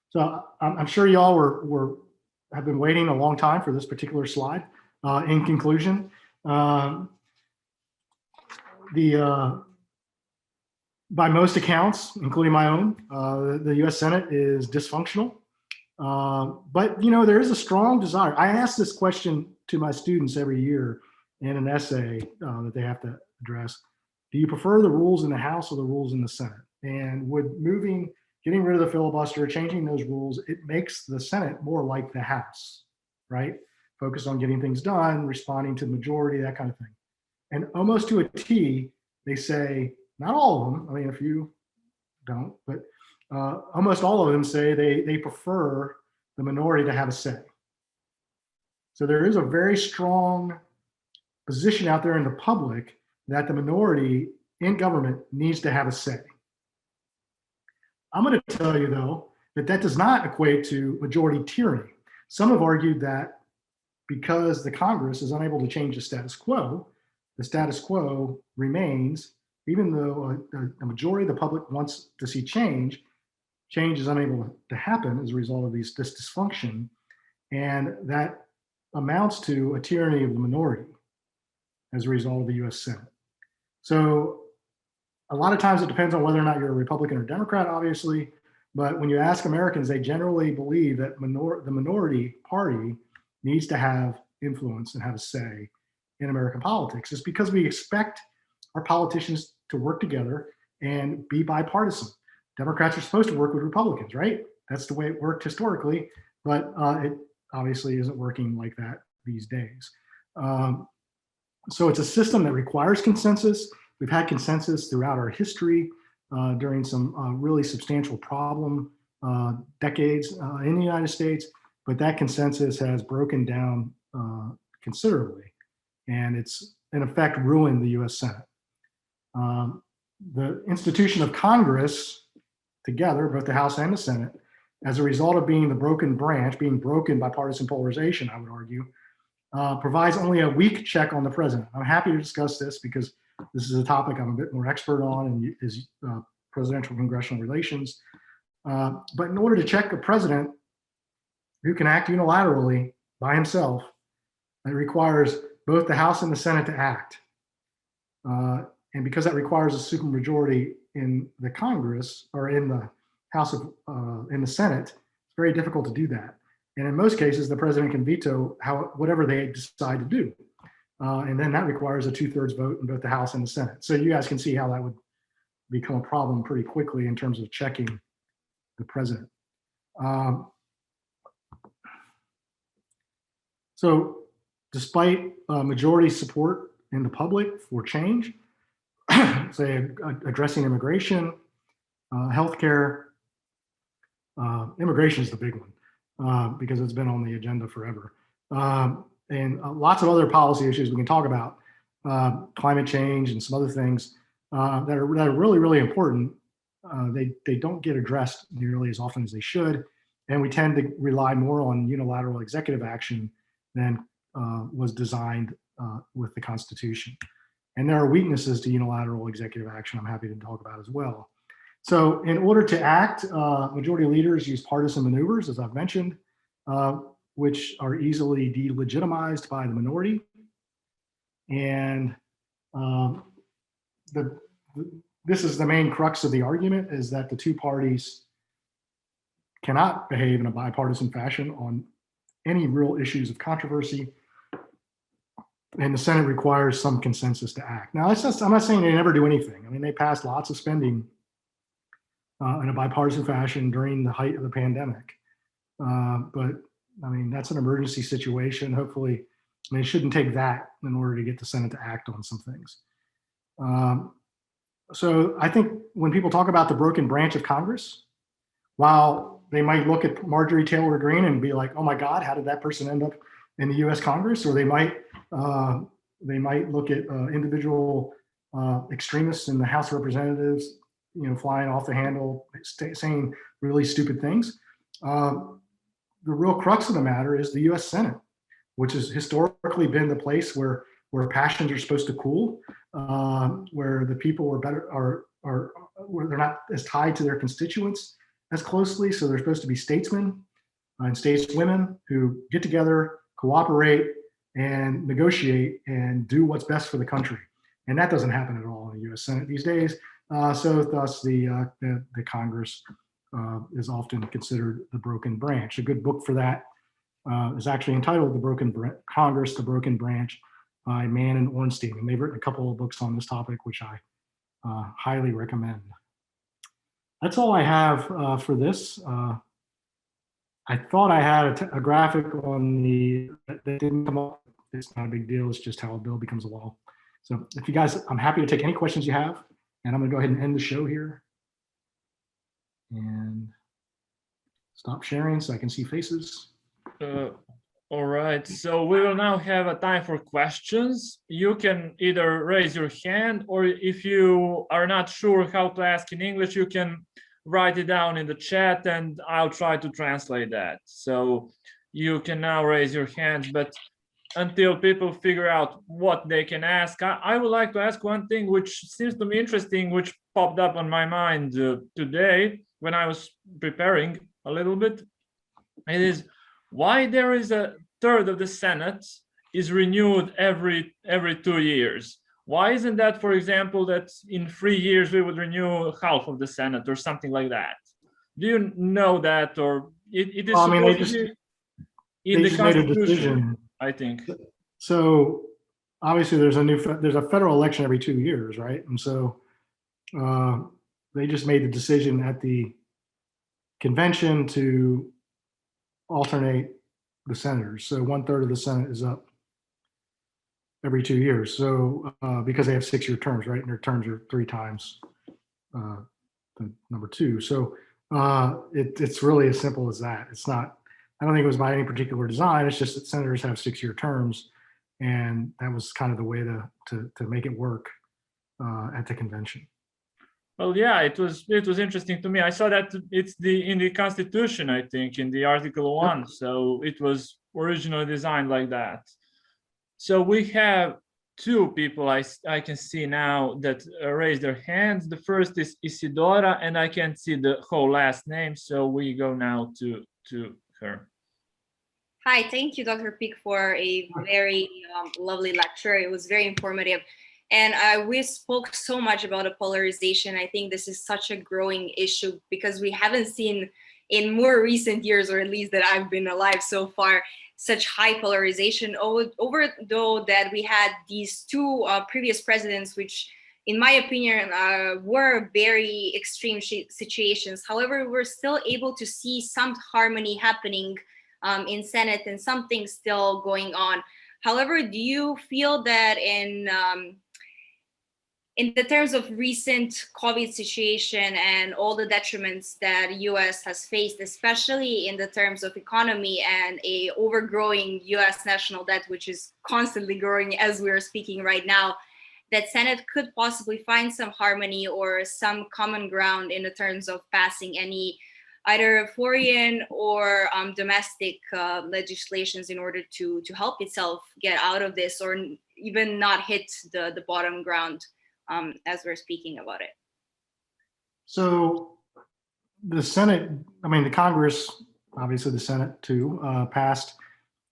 so I'm sure y'all have been waiting a long time for this particular slide. In conclusion, by most accounts, including my own, the US Senate is dysfunctional. But you know, there is a strong desire. I ask this question to my students every year in an essay that they have to address. Do you prefer the rules in the House or the rules in the Senate? And would getting rid of the filibuster, changing those rules, it makes the Senate more like the House, right? Focused on getting things done, responding to the majority, that kind of thing. And almost to a T, they say, not all of them, I mean, a few don't, but almost all of them say they prefer the minority to have a say. So there is a very strong position out there in the public that the minority in government needs to have a say. I'm going to tell you, though, that does not equate to majority tyranny. Some have argued that because the Congress is unable to change the status quo remains, even though a majority of the public wants to see change is unable to happen as a result of this dysfunction. And that amounts to a tyranny of the minority as a result of the US Senate. So a lot of times it depends on whether or not you're a Republican or Democrat, obviously. But when you ask Americans, they generally believe that the minority party needs to have influence and have a say in American politics. It's because we expect our politicians to work together and be bipartisan. Democrats are supposed to work with Republicans, right? That's the way it worked historically, but it obviously isn't working like that these days. So it's a system that requires consensus. We've had consensus throughout our history during some really substantial problem decades in the United States, but that consensus has broken down considerably. And it's in effect, ruined the US Senate. The institution of Congress, together, both the House and the Senate, as a result of being the broken branch, being broken by partisan polarization, I would argue, provides only a weak check on the president. I'm happy to discuss this because this is a topic I'm a bit more expert on and is presidential congressional relations. But in order to check a president who can act unilaterally by himself, it requires both the House and the Senate to act. And because that requires a supermajority in the Congress or in the House of, in the Senate, it's very difficult to do that. And in most cases, the president can veto whatever they decide to do. And then that requires a 2/3 vote in both the House and the Senate. So you guys can see how that would become a problem pretty quickly in terms of checking the president. So despite majority support in the public for change, say addressing immigration, healthcare, immigration is the big one because it's been on the agenda forever. And lots of other policy issues we can talk about, climate change and some other things that are really, really important. They don't get addressed nearly as often as they should. And we tend to rely more on unilateral executive action than was designed with the Constitution. And there are weaknesses to unilateral executive action I'm happy to talk about as well. So in order to act, majority leaders use partisan maneuvers, as I've mentioned, which are easily delegitimized by the minority. And this is the main crux of the argument, is that the two parties cannot behave in a bipartisan fashion on any real issues of controversy. And the Senate requires some consensus to act. Now, I'm not saying they never do anything. I mean, they passed lots of spending in a bipartisan fashion during the height of the pandemic. But I mean, that's an emergency situation. Hopefully, I mean, it shouldn't take that in order to get the Senate to act on some things. So I think when people talk about the broken branch of Congress, while they might look at Marjorie Taylor Greene and be like, oh my God, how did that person end up in the US Congress? Or they might look at individual extremists in the House of Representatives, you know, flying off the handle, saying really stupid things. The real crux of the matter is the US Senate, which has historically been the place where passions are supposed to cool, where the people are where they're not as tied to their constituents as closely. So they're supposed to be statesmen and stateswomen who get together, cooperate, and negotiate and do what's best for the country. And that doesn't happen at all in the US Senate these days. So thus the Congress is often considered the broken branch. A good book for that is actually entitled Congress, the Broken Branch by Mann and Ornstein. And they've written a couple of books on this topic, which I highly recommend. That's all I have for this. I thought I had a graphic on that didn't come up. It's not a big deal. It's just how a bill becomes a law. So if you guys, I'm happy to take any questions you have, and I'm gonna go ahead and end the show here and stop sharing so I can see faces. All right, so we will now have a time for questions. You can either raise your hand, or if you are not sure how to ask in English, you can write it down in the chat and I'll try to translate that. So you can now raise your hands, but until people figure out what they can ask, I would like to ask one thing which seems to me interesting, which popped up on my mind today when I was preparing a little bit. It is why there is a third of the Senate is renewed every 2 years. Why isn't that, for example, that in 3 years we would renew half of the Senate or something like that? Do you know that, or it is? Well, I mean, they in the just made a Constitution, decision. I think. So obviously there's a federal election every 2 years, right? And so they just made the decision at the convention to alternate the senators. So 1/3 of the Senate is up every 2 years. So because they have 6-year terms, right? And their terms are 3 times the number 2. So it's really as simple as that. It's not, I don't think it was by any particular design. It's just that senators have 6-year terms. and that was kind of the way to make it work at the convention. Well, yeah, it was interesting to me. I saw that it's in the Constitution, I think, in the Article 1. Yep. So it was originally designed like that. So we have two people I can see now that raise their hands. The first is Isidora, and I can't see the whole last name. So we go now to her. Hi, thank you, Dr. Peake, for a very lovely lecture. It was very informative. And we spoke so much about the polarization. I think this is such a growing issue because we haven't seen in more recent years, or at least that I've been alive so far, such high polarization over though that we had these two previous presidents, which in my opinion were very extreme situations. However, we're still able to see some harmony happening in Senate and some things still going on. However, do you feel that in the terms of recent COVID situation and all the detriments that US has faced, especially in the terms of economy and a overgrowing US national debt, which is constantly growing as we are speaking right now, that Senate could possibly find some harmony or some common ground in the terms of passing any either foreign or domestic legislations in order to help itself get out of this, or even not hit the bottom ground as we're speaking about it? So the Senate, I mean, the Congress, obviously the Senate too, passed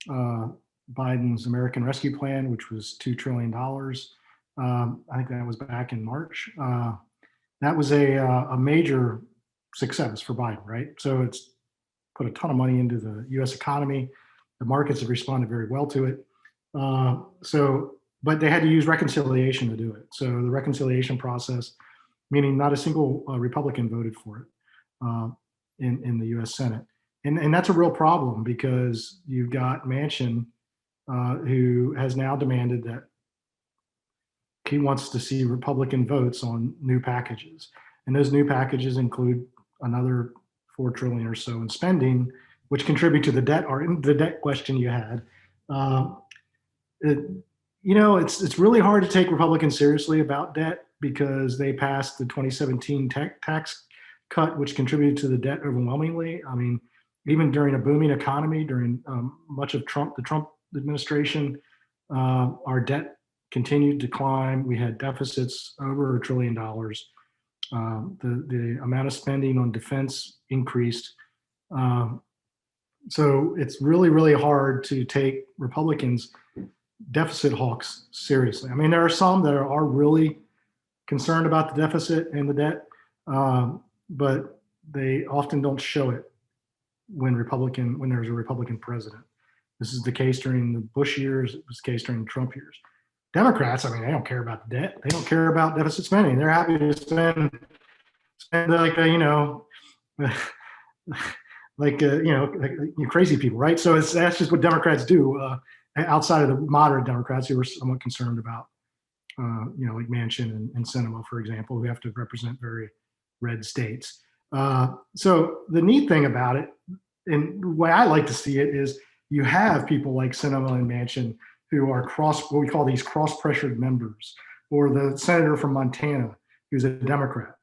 Biden's American Rescue Plan, which was $2 trillion. I think that was back in March. That was a major success for Biden, right? So it's put a ton of money into the US economy. The markets have responded very well to it. But they had to use reconciliation to do it. So the reconciliation process, meaning not a single Republican voted for it in the US Senate. And that's a real problem because you've got Manchin who has now demanded that he wants to see Republican votes on new packages. And those new packages include another $4 trillion or so in spending, which contribute to the debt, or the debt question you had. It's really hard to take Republicans seriously about debt because they passed the 2017 tax cut, which contributed to the debt overwhelmingly. I mean, even during a booming economy, during much of the Trump administration, our debt continued to climb. We had deficits over $1 trillion. The amount of spending on defense increased. So it's really, really hard to take Republicans deficit hawks seriously. I mean, there are some that are really concerned about the deficit and the debt, but they often don't show it when there's a Republican president. This is the case during the Bush years. It was the case during the Trump years. Democrats, I mean, they don't care about the debt. They don't care about deficit spending. They're happy to spend like crazy people, right? So that's just what Democrats do. Outside of the moderate Democrats who are somewhat concerned about, like Manchin and Sinema, for example, who have to represent very red states. So the neat thing about it, and the way I like to see it, is you have people like Sinema and Manchin who are what we call these cross-pressured members, or the senator from Montana who's a Democrat.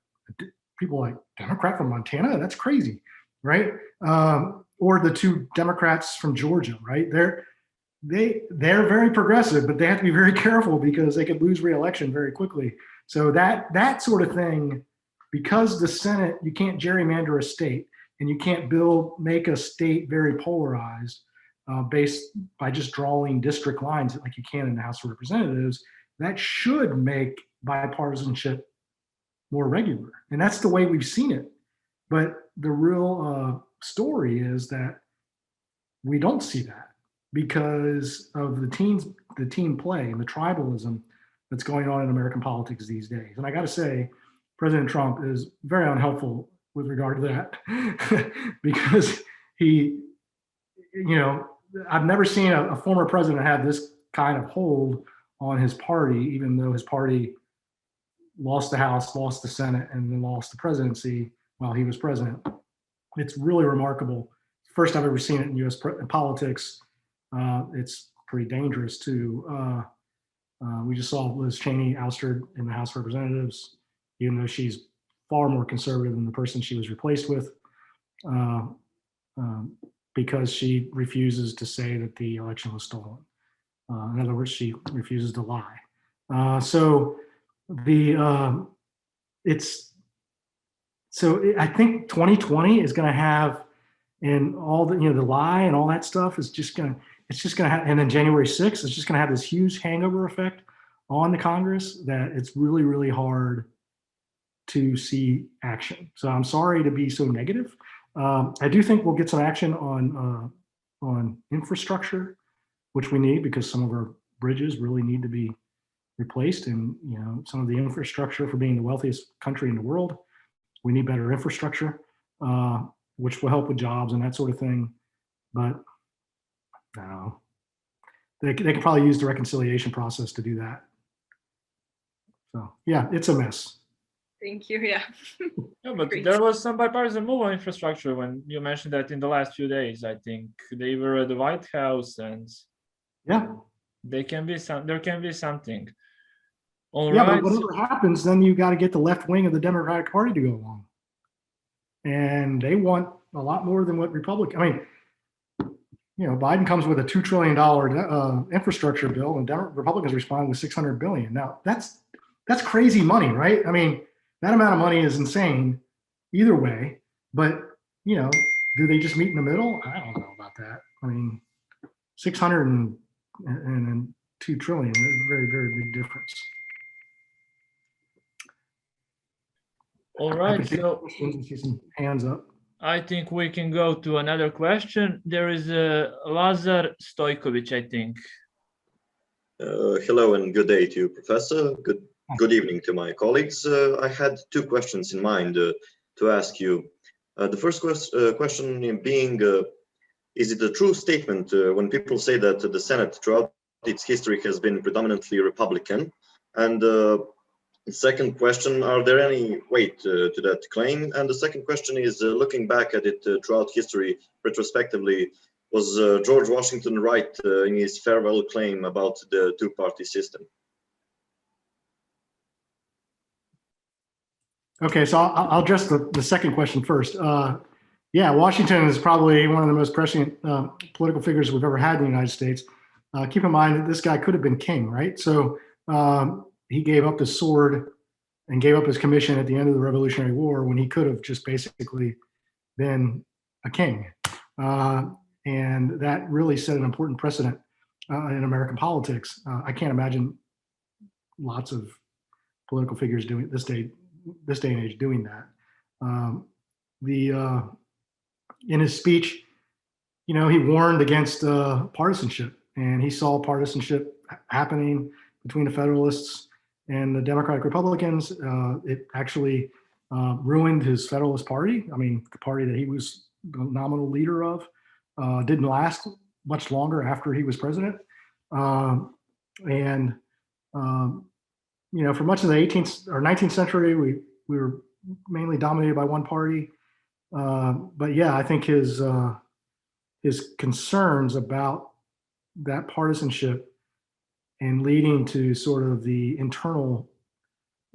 People are like, Democrat from Montana? That's crazy, right? Or the two Democrats from Georgia, right? They're very progressive, but they have to be very careful because they could lose re-election very quickly. So that sort of thing, because the Senate, you can't gerrymander a state, and you can't make a state very polarized based by just drawing district lines like you can in the House of Representatives. That should make bipartisanship more regular, and that's the way we've seen it. But the real story is that we don't see that, because of the team play and the tribalism that's going on in American politics these days. And I got to say, President Trump is very unhelpful with regard to that because I've never seen a former president have this kind of hold on his party, even though his party lost the House, lost the Senate, and then lost the presidency while he was president. It's really remarkable. First I've ever seen it in US politics. It's pretty dangerous too. We just saw Liz Cheney ousted in the House of Representatives, even though she's far more conservative than the person she was replaced with, because she refuses to say that the election was stolen. In other words, she refuses to lie. So I think 2020 is going to have, and all the, the lie and all that stuff is just going to have, and then January 6th is just going to have this huge hangover effect on the Congress that it's really, really hard to see action. So I'm sorry to be so negative. I do think we'll get some action on infrastructure, which we need because some of our bridges really need to be replaced, and some of the infrastructure for being the wealthiest country in the world, we need better infrastructure, which will help with jobs and that sort of thing. But I don't know, they could probably use the reconciliation process to do that. So yeah, it's a mess. Thank you. Yeah. Yeah, but there was some bipartisan move on infrastructure when you mentioned that in the last few days. I think they were at the White House, and yeah, there can be something. All right. But whatever happens, then you got to get the left wing of the Democratic Party to go along, and they want a lot more than what Republicans. I mean, Biden comes with a $2 trillion infrastructure bill, and Republicans respond with $600 billion. Now that's crazy money, right? I mean, that amount of money is insane either way, but do they just meet in the middle? I don't know about that. I mean, 600 and 2 trillion is a very, very big difference. All right, so I see some hands up. I think we can go to another question. There is Lazar Stojkovic, I think. Hello and good day to you, Professor. Good evening to my colleagues. I had two questions in mind to ask you. The first question being, is it a true statement when people say that the Senate throughout its history has been predominantly Republican? And the second question, are there any weight to that claim? And the second question is, looking back at it throughout history retrospectively, was George Washington right in his farewell claim about the two-party system? Okay, so I'll address the second question first. Yeah, Washington is probably one of the most prescient political figures we've ever had in the United States. Keep in mind that this guy could have been king, right? So he gave up his sword and gave up his commission at the end of the Revolutionary War when he could have just basically been a king. And that really set an important precedent in American politics. I can't imagine lots of political figures doing this day and age doing that. In his speech, he warned against partisanship, and he saw partisanship happening between the Federalists and the Democratic Republicans. It actually ruined his Federalist Party. I mean, the party that he was the nominal leader of didn't last much longer after he was president. For much of the 18th or 19th century, we were mainly dominated by one party. But yeah, I think his concerns about that partisanship and leading to sort of the internal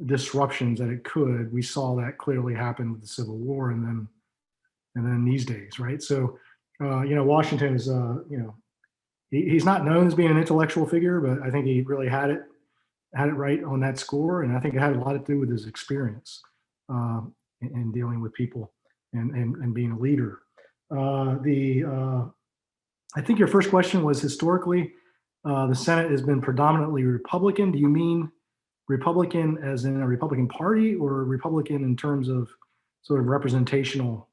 disruptions that it could, we saw that clearly happen with the Civil War and then these days, right? So, Washington is, he's not known as being an intellectual figure, but I think he really had it right on that score. And I think it had a lot to do with his experience in dealing with people and being a leader. I think your first question was historically, the Senate has been predominantly Republican. Do you mean Republican as in a Republican Party, or Republican in terms of sort of representational,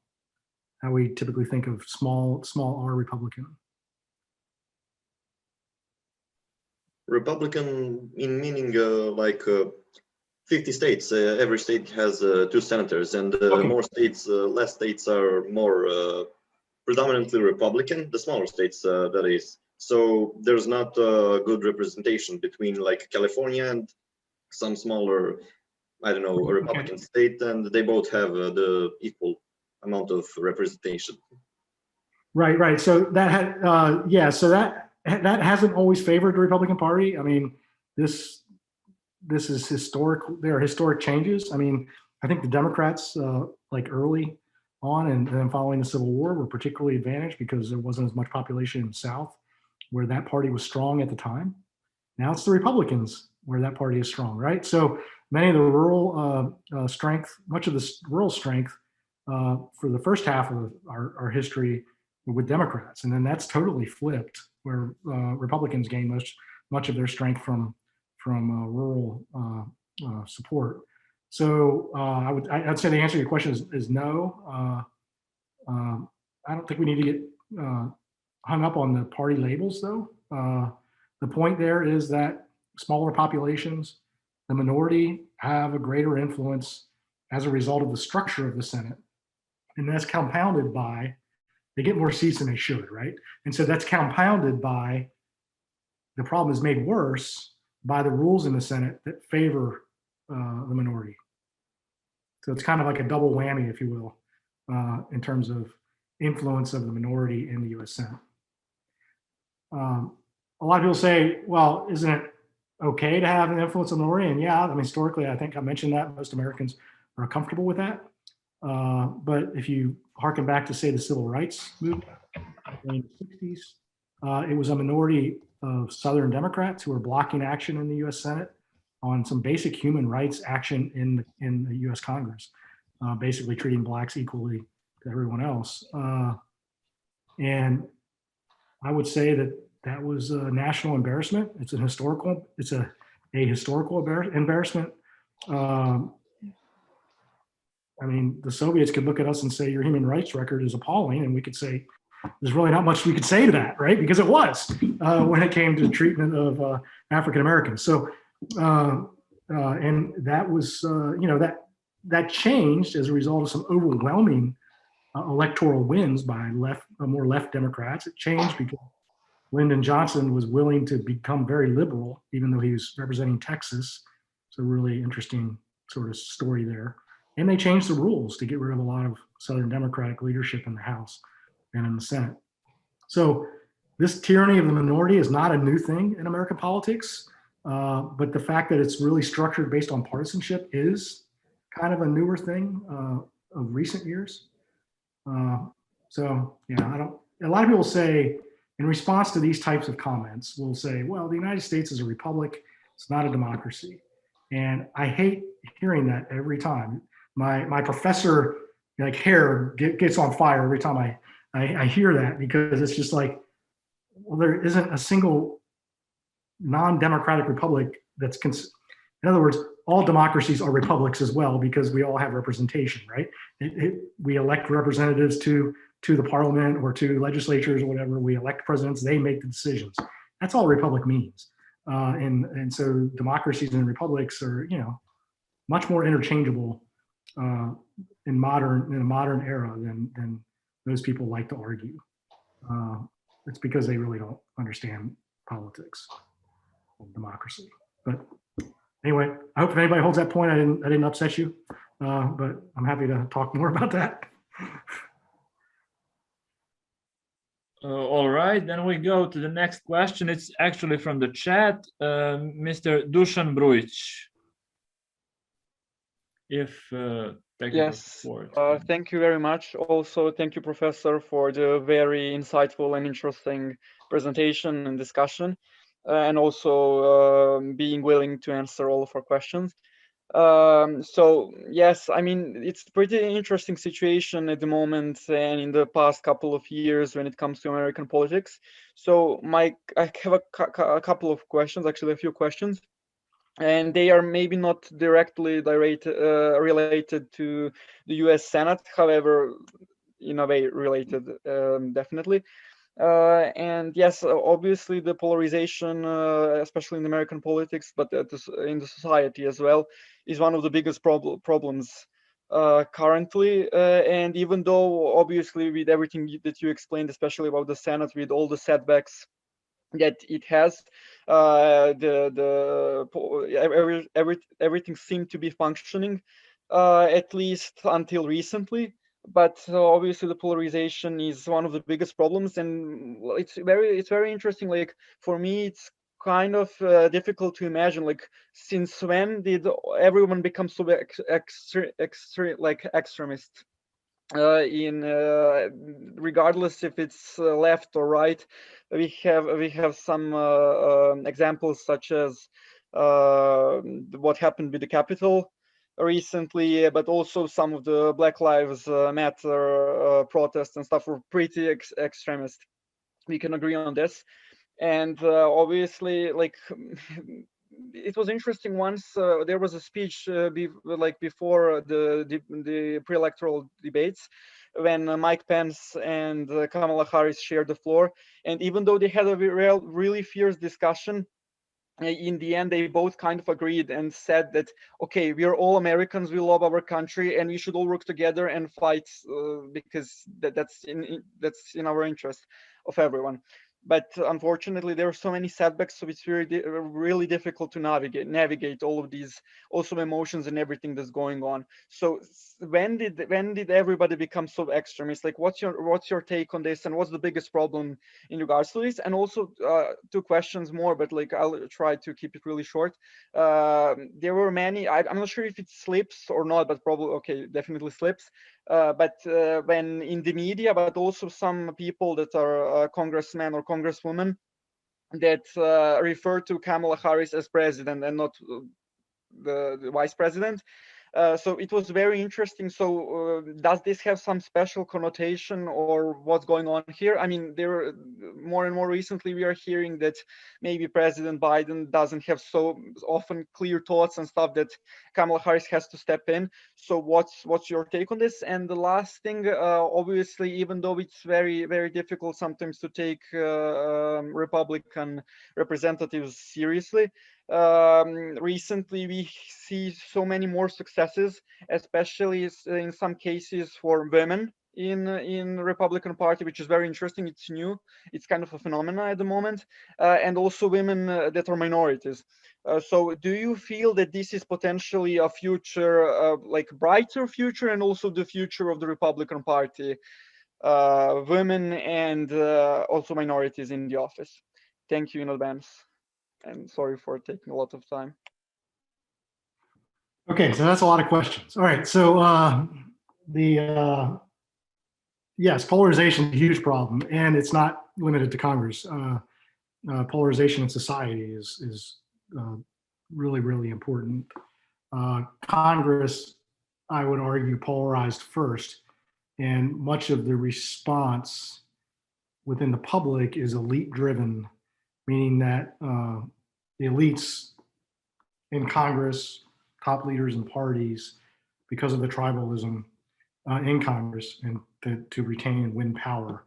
how we typically think of small r Republican? Republican in meaning 50 states, every state has 2 senators, and Okay. more states, less states are more predominantly Republican, the smaller states, that is. So there's not a good representation between California and some smaller, I don't know, Republican state, and they both have the equal amount of representation. Right. So that had, so that that hasn't always favored the Republican Party. I mean, this is historic. There are historic changes. I mean, I think the Democrats, like early on and then following the Civil War, were particularly advantaged because there wasn't as much population in the South where that party was strong at the time. Now it's the Republicans where that party is strong, right? So many of the rural strength, much of the rural strength for the first half of our history with Democrats, and then that's totally flipped where Republicans gain much of their strength from rural support. So I'd say the answer to your question is no. I don't think we need to get hung up on the party labels, though. The point there is that smaller populations, the minority, have a greater influence as a result of the structure of the Senate. And that's compounded by, they get more seats than they should, right? And so that's compounded by, the problem is made worse by the rules in the Senate that favor the minority. So it's kind of like a double whammy, if you will, in terms of influence of the minority in the US Senate. A lot of people say, well, isn't it okay to have an influence on the minority? And yeah, I mean, historically, I think I mentioned that most Americans are comfortable with that. But if you harken back to, say, the civil rights movement in the 60s, it was a minority of Southern Democrats who were blocking action in the US Senate on some basic human rights action in the US Congress, basically treating blacks equally to everyone else. And I would say that was a national embarrassment. It's a historical embarrassment. I mean, the Soviets could look at us and say, your human rights record is appalling. And we could say, there's really not much we could say to that, right? Because it was when it came to treatment of African Americans. So, and that was, that changed as a result of some overwhelming electoral wins by more left Democrats. It changed because Lyndon Johnson was willing to become very liberal, even though he was representing Texas. It's a really interesting sort of story there. And they changed the rules to get rid of a lot of Southern Democratic leadership in the House and in the Senate. So this tyranny of the minority is not a new thing in American politics, but the fact that it's really structured based on partisanship is kind of a newer thing of recent years. So yeah, a lot of people say, in response to these types of comments, will say, well, the United States is a republic, it's not a democracy. And I hate hearing that every time. My professor, like, hair gets on fire every time I hear that, because it's just like, well, there isn't a single non-democratic republic that's, in other words, all democracies are republics as well, because we all have representation, right? We elect representatives to the parliament or to legislatures or whatever. We elect presidents, they make the decisions. That's all republic means. And so democracies and republics are, much more interchangeable in a modern era than those people like to argue. It's because they really don't understand politics and democracy. But anyway, I hope if anybody holds that point, I didn't upset you, but I'm happy to talk more about that. All right, then we go to the next question. It's actually from the chat, Mr. Dusan Brujic. Yes, thank you very much. Also, thank you, Professor, for the very insightful and interesting presentation and discussion, and also being willing to answer all of our questions. So yes, I mean, it's a pretty interesting situation at the moment and in the past couple of years when it comes to American politics. So I have a couple of questions, actually a few questions, and they are maybe not directly related to the US Senate, however, in a way related, definitely. And yes, obviously the polarization, especially in American politics, but in the society as well, is one of the biggest problems currently. And even though obviously with everything that you explained, especially about the Senate, with all the setbacks that it has, everything seemed to be functioning, at least until recently. but obviously the polarization is one of the biggest problems, and it's very interesting. Like for me, it's kind of difficult to imagine, like, since when did everyone become so extremist in regardless if it's left or right. We have some examples such as what happened with the Capitol recently, but also some of the Black Lives Matter protests and stuff were pretty extremist. We can agree on this. And obviously, like, it was interesting once there was a speech before the pre-electoral debates, when Mike Pence and Kamala Harris shared the floor, and even though they had a really fierce discussion, in the end they both kind of agreed and said that, okay, we are all Americans, we love our country, and we should all work together and fight because that's in our interest of everyone. But unfortunately, there are so many setbacks, so it's really difficult to navigate all of these also emotions and everything that's going on. So when did everybody become so extremist? Like, what's your take on this, and what's the biggest problem in regards to this? And also 2 questions more, but like I'll try to keep it really short. There were many. I'm not sure if it slips or not, but probably okay, definitely slips. But when in the media, but also some people that are congressmen or congresswomen that refer to Kamala Harris as president and not the vice president. So it was very interesting. So does this have some special connotation, or what's going on here? I mean, there more and more recently we are hearing that maybe President Biden doesn't have so often clear thoughts and stuff, that Kamala Harris has to step in. So what's your take on this? And the last thing, obviously, even though it's very, very difficult sometimes to take Republican representatives seriously, recently we see so many more successes, especially in some cases for women in Republican Party, which is very interesting. It's new, it's kind of a phenomenon at the moment, and also women that are minorities. So do you feel that this is potentially a future, like brighter future, and also the future of the Republican Party, women and also minorities in the office? Thank you in advance. And sorry for taking a lot of time. Okay, so that's a lot of questions. All right, so yes, polarization is a huge problem, and it's not limited to Congress. Polarization in society is really, really important. Congress, I would argue, polarized first, and much of the response within the public is elite-driven, meaning that the elites in Congress, top leaders in parties, because of the tribalism in Congress and to retain and win power,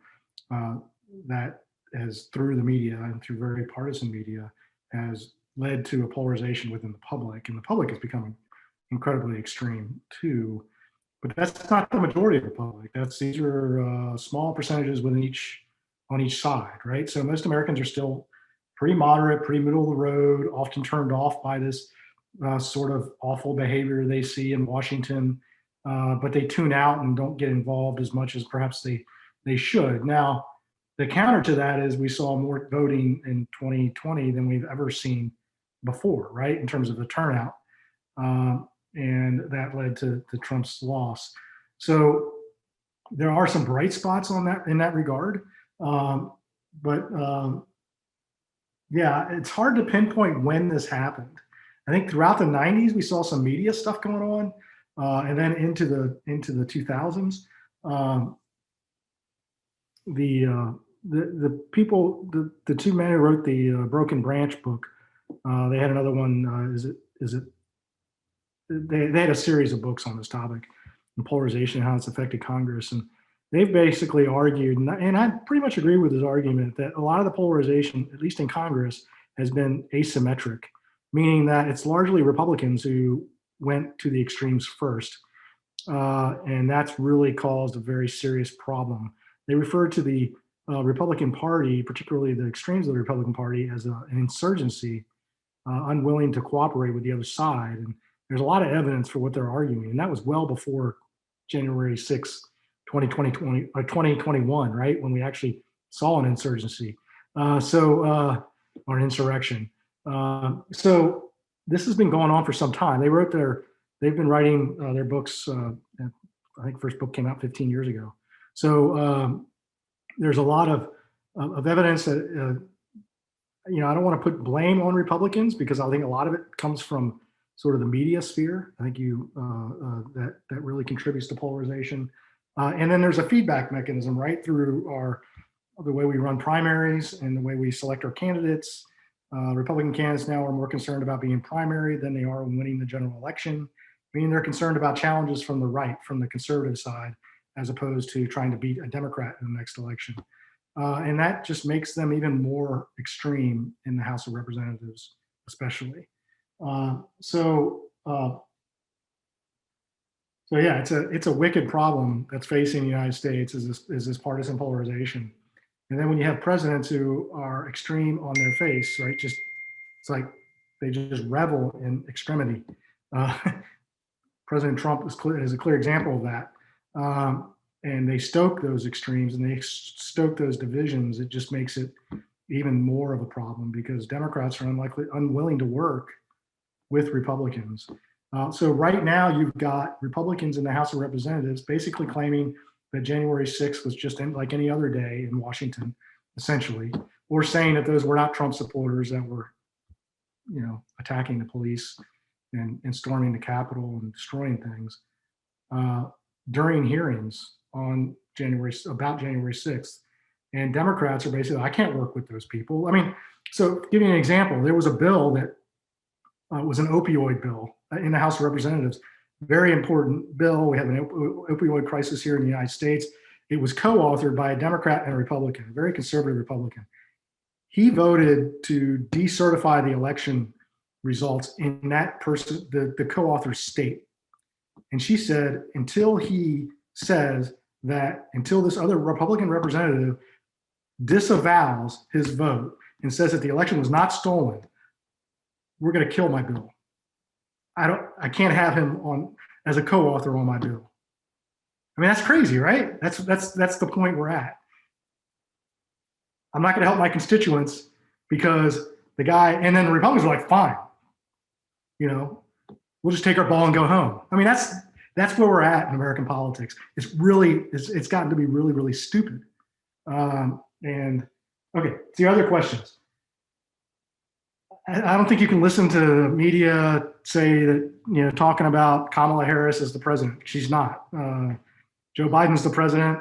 that has, through the media and through very partisan media, has led to a polarization within the public, and the public is becoming incredibly extreme too. But that's not the majority of the public. These are small percentages on each side, right? So most Americans are still pretty moderate, pretty middle of the road, often turned off by this sort of awful behavior they see in Washington, but they tune out and don't get involved as much as perhaps they should. Now, the counter to that is we saw more voting in 2020 than we've ever seen before, right, in terms of the turnout, and that led to Trump's loss. So there are some bright spots in that regard, but yeah, it's hard to pinpoint when this happened. I think throughout the 90s, we saw some media stuff going on, and then into the 2000s, the people, the 2 men who wrote the Broken Branch book, they had another one. They had a series of books on this topic, and polarization and how it's affected Congress, and they've basically argued, and I pretty much agree with his argument, that a lot of the polarization, at least in Congress, has been asymmetric, meaning that it's largely Republicans who went to the extremes first. And that's really caused a very serious problem. They refer to the Republican Party, particularly the extremes of the Republican Party, as an insurgency, unwilling to cooperate with the other side. And there's a lot of evidence for what they're arguing. And that was well before January 6th 2021, right? When we actually saw an insurgency. Or an insurrection. So this has been going on for some time. They've been writing their books. I think first book came out 15 years ago. So there's a lot of evidence that, I don't want to put blame on Republicans because I think a lot of it comes from sort of the media sphere. I think that really contributes to polarization. And then there's a feedback mechanism right through the way we run primaries and the way we select our candidates. Republican candidates now are more concerned about being primary than they are winning the general election. Meaning they're concerned about challenges from the right, from the conservative side, as opposed to trying to beat a Democrat in the next election. And that just makes them even more extreme in the House of Representatives, especially. So yeah, it's a wicked problem that's facing the United States is this partisan polarization. And then when you have presidents who are extreme on their face, right? It's like they just revel in extremity. President Trump is a clear example of that. And they stoke those extremes and they stoke those divisions. It just makes it even more of a problem because Democrats are unwilling to work with Republicans. So right now you've got Republicans in the House of Representatives basically claiming that January 6th was just like any other day in Washington, essentially, or saying that those were not Trump supporters that were, attacking the police and storming the Capitol and destroying things during hearings on about January 6th. And Democrats are basically, I can't work with those people. I mean, so give you an example, there was a bill that was an opioid bill in the House of Representatives. Very important bill. We have an opioid crisis here in the United States. It was co-authored by a Democrat and a Republican, a very conservative Republican. He voted to decertify the election results in that person, the co-author's state. And she said, until he says that, until this other Republican representative disavows his vote and says that the election was not stolen, we're going to kill my bill. I can't have him on as a co-author on my bill. I mean, that's crazy, right? That's the point we're at. I'm not going to help my constituents because the guy, and then the Republicans are like, fine, we'll just take our ball and go home. I mean, that's where we're at in American politics. It's gotten to be really, really stupid. And okay, the other questions. I don't think you can listen to the media say that, talking about Kamala Harris as the president. She's not. Joe Biden's the president.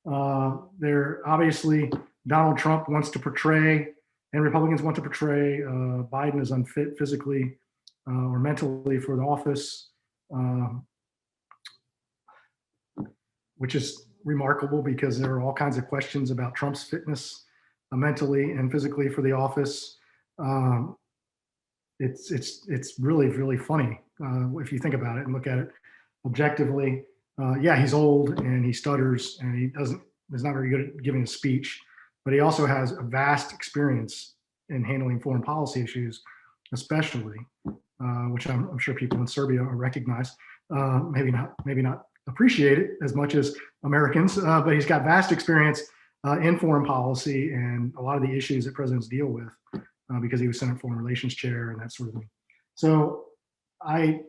They're obviously, Donald Trump wants to portray, and Republicans want to portray Biden as unfit physically or mentally for the office, which is remarkable because there are all kinds of questions about Trump's fitness mentally and physically for the office. It's really, really funny if you think about it and look at it objectively. Yeah, he's old and he stutters and he's not very good at giving a speech, but he also has a vast experience in handling foreign policy issues, especially, which I'm sure people in Serbia recognize. Maybe not appreciate it as much as Americans, but he's got vast experience in foreign policy and a lot of the issues that presidents deal with. Because he was Senate Foreign Relations Chair and that sort of thing. So I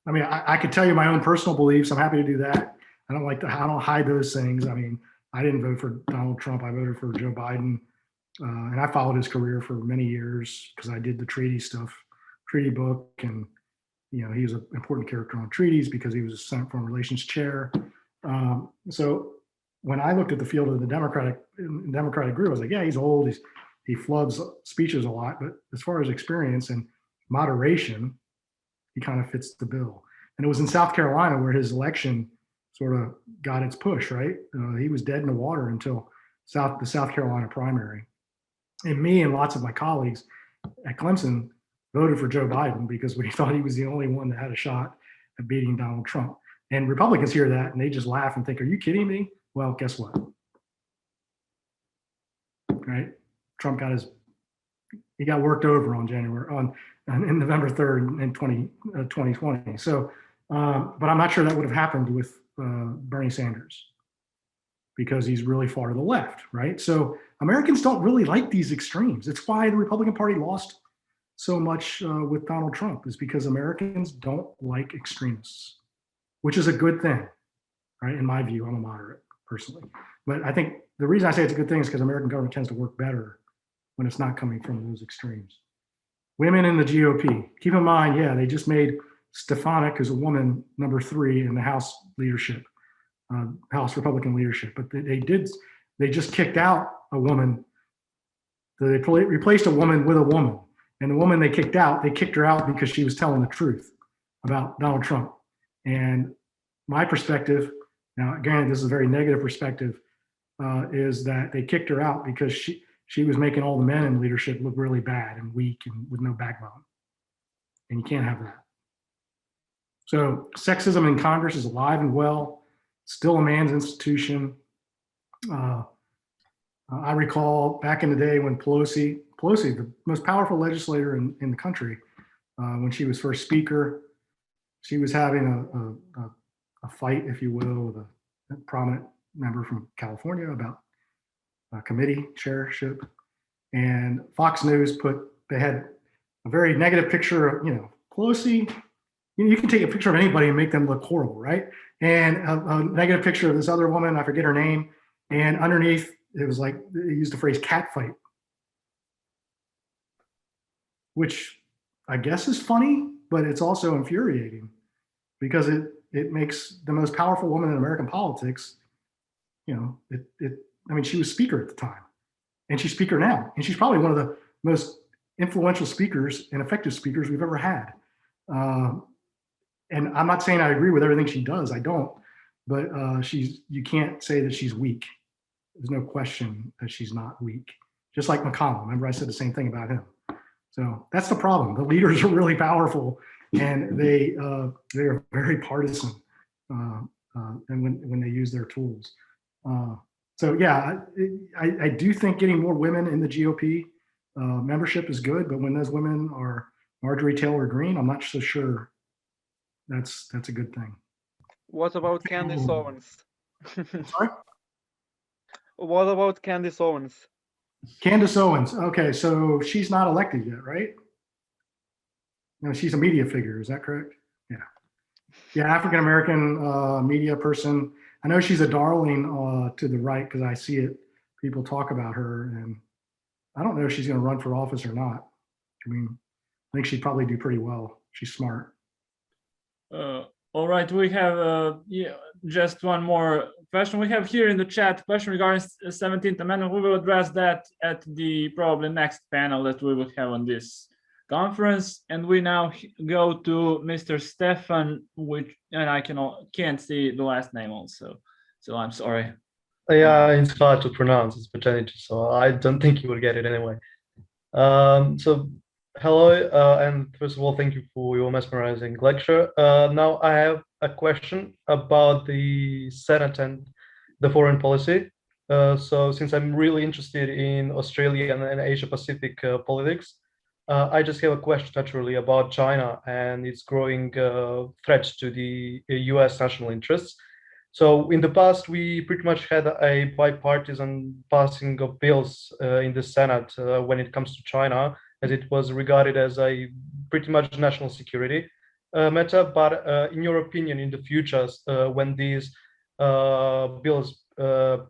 could tell you my own personal beliefs. I'm happy to do that. I don't hide those things. I mean, I didn't vote for Donald Trump. I voted for Joe Biden. And I followed his career for many years because I did the treaty book. And, he was an important character on treaties because he was a Senate Foreign Relations Chair. So when I looked at the field of the Democratic group, I was like, yeah, he's old. He flubs speeches a lot, but as far as experience and moderation, he kind of fits the bill. And it was in South Carolina where his election sort of got its push, right? He was dead in the water until the South Carolina primary. And me and lots of my colleagues at Clemson voted for Joe Biden because we thought he was the only one that had a shot at beating Donald Trump. And Republicans hear that and they just laugh and think, are you kidding me? Well, guess what? Right? Trump got worked over on November 3rd in 2020. So, but I'm not sure that would have happened with Bernie Sanders because he's really far to the left, right? So Americans don't really like these extremes. It's why the Republican Party lost so much with Donald Trump, is because Americans don't like extremists, which is a good thing, right? In my view, I'm a moderate personally. But I think the reason I say it's a good thing is because American government tends to work better when it's not coming from those extremes. Women in the GOP, keep in mind, yeah, they just made Stefanik, who's a woman, number 3 in the House leadership, House Republican leadership. But they just kicked out a woman. They replaced a woman with a woman. And the woman they kicked her out because she was telling the truth about Donald Trump. And my perspective, now granted, this is a very negative perspective, is that they kicked her out because she was making all the men in leadership look really bad and weak and with no backbone. And you can't have that. So sexism in Congress is alive and well, still a man's institution. I recall back in the day when Pelosi, the most powerful legislator in the country, when she was first speaker, she was having a fight, if you will, with a prominent member from California about committee chairship. And Fox News they had a very negative picture of, Pelosi. You can take a picture of anybody and make them look horrible, right? And a negative picture of this other woman, I forget her name, and underneath it was like, they used the phrase cat fight, which I guess is funny, but it's also infuriating because it makes the most powerful woman in American politics, she was speaker at the time, and she's speaker now, and she's probably one of the most influential speakers and effective speakers we've ever had. And I'm not saying I agree with everything she does, I don't, but you can't say that she's weak. There's no question that she's not weak. Just like McConnell, remember I said the same thing about him. So that's the problem. The leaders are really powerful, and they are very partisan, and when they use their tools. So yeah, I do think getting more women in the GOP membership is good, but when those women are Marjorie Taylor Greene, I'm not so sure that's a good thing. What about Candace Owens? Sorry? What about Candace Owens? Candace Owens. Okay, so she's not elected yet, right? No, she's a media figure. Is that correct? Yeah. Yeah, African American media person. I know she's a darling to the right because I see it. People talk about her, and I don't know if she's going to run for office or not. I think she'd probably do pretty well. She's smart. All right, we have just one more question. We have here in the chat question regarding 17th Amendment. We will address that at the probably next panel that we will have on this conference. And we now go to Mr. Stefan, and I can't see the last name also, so I'm sorry. Yeah, it's hard to pronounce. It's Botanic, so I don't think you will get it anyway. So hello, and first of all, thank you for your mesmerizing lecture. Now I have a question about the Senate and the foreign policy. So since I'm really interested in Australia and Asia Pacific politics, I just have a question naturally about China and its growing threats to the US national interests. So in the past, we pretty much had a bipartisan passing of bills in the Senate when it comes to China, as it was regarded as a pretty much national security matter. But in your opinion, in the future, when these bills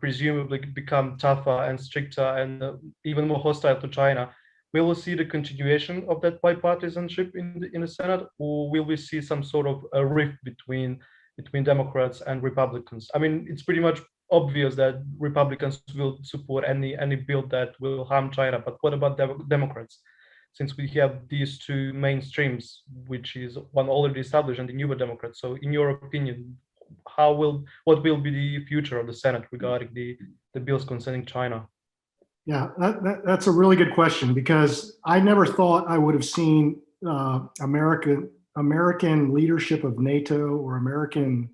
presumably become tougher and stricter and even more hostile to China, will we see the continuation of that bipartisanship in the Senate, or will we see some sort of a rift between Democrats and Republicans? I mean, it's pretty much obvious that Republicans will support any bill that will harm China, but what about Democrats? Since we have these two mainstreams, which is one already established and the newer Democrats. So in your opinion, what will be the future of the Senate regarding the bills concerning China? Yeah, that's a really good question, because I never thought I would have seen American leadership of NATO or American,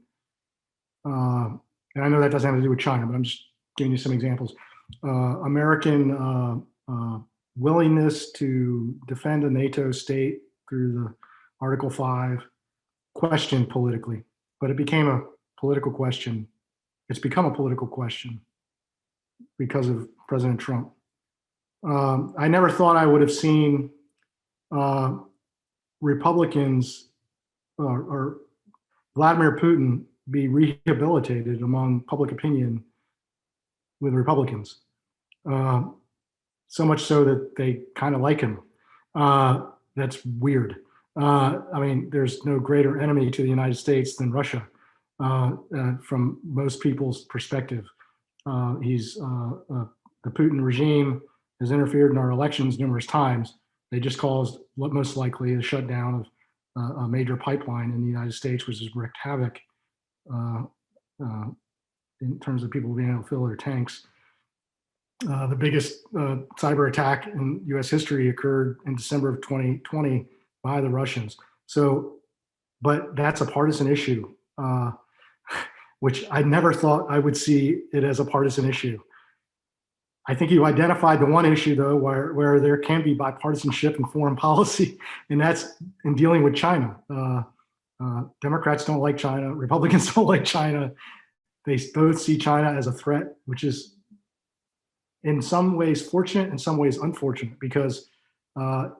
and I know that doesn't have to do with China, but I'm just giving you some examples. American willingness to defend a NATO state through the Article 5 questioned politically, but it became a political question. It's become a political question because of President Trump. I never thought I would have seen Republicans or Vladimir Putin be rehabilitated among public opinion with Republicans. So much so that they kind of like him. That's weird. I mean, there's no greater enemy to the United States than Russia from most people's perspective. The Putin regime has interfered in our elections numerous times. They just caused what most likely the shutdown of a major pipeline in the United States, which has wreaked havoc in terms of people being able to fill their tanks. The biggest cyber attack in US history occurred in December of 2020 by the Russians. So, but that's a partisan issue, which I never thought I would see it as a partisan issue. I think you identified the one issue, though, where there can be bipartisanship in foreign policy, and that's in dealing with China. Democrats don't like China. Republicans don't like China. They both see China as a threat, which is in some ways fortunate, in some ways unfortunate, because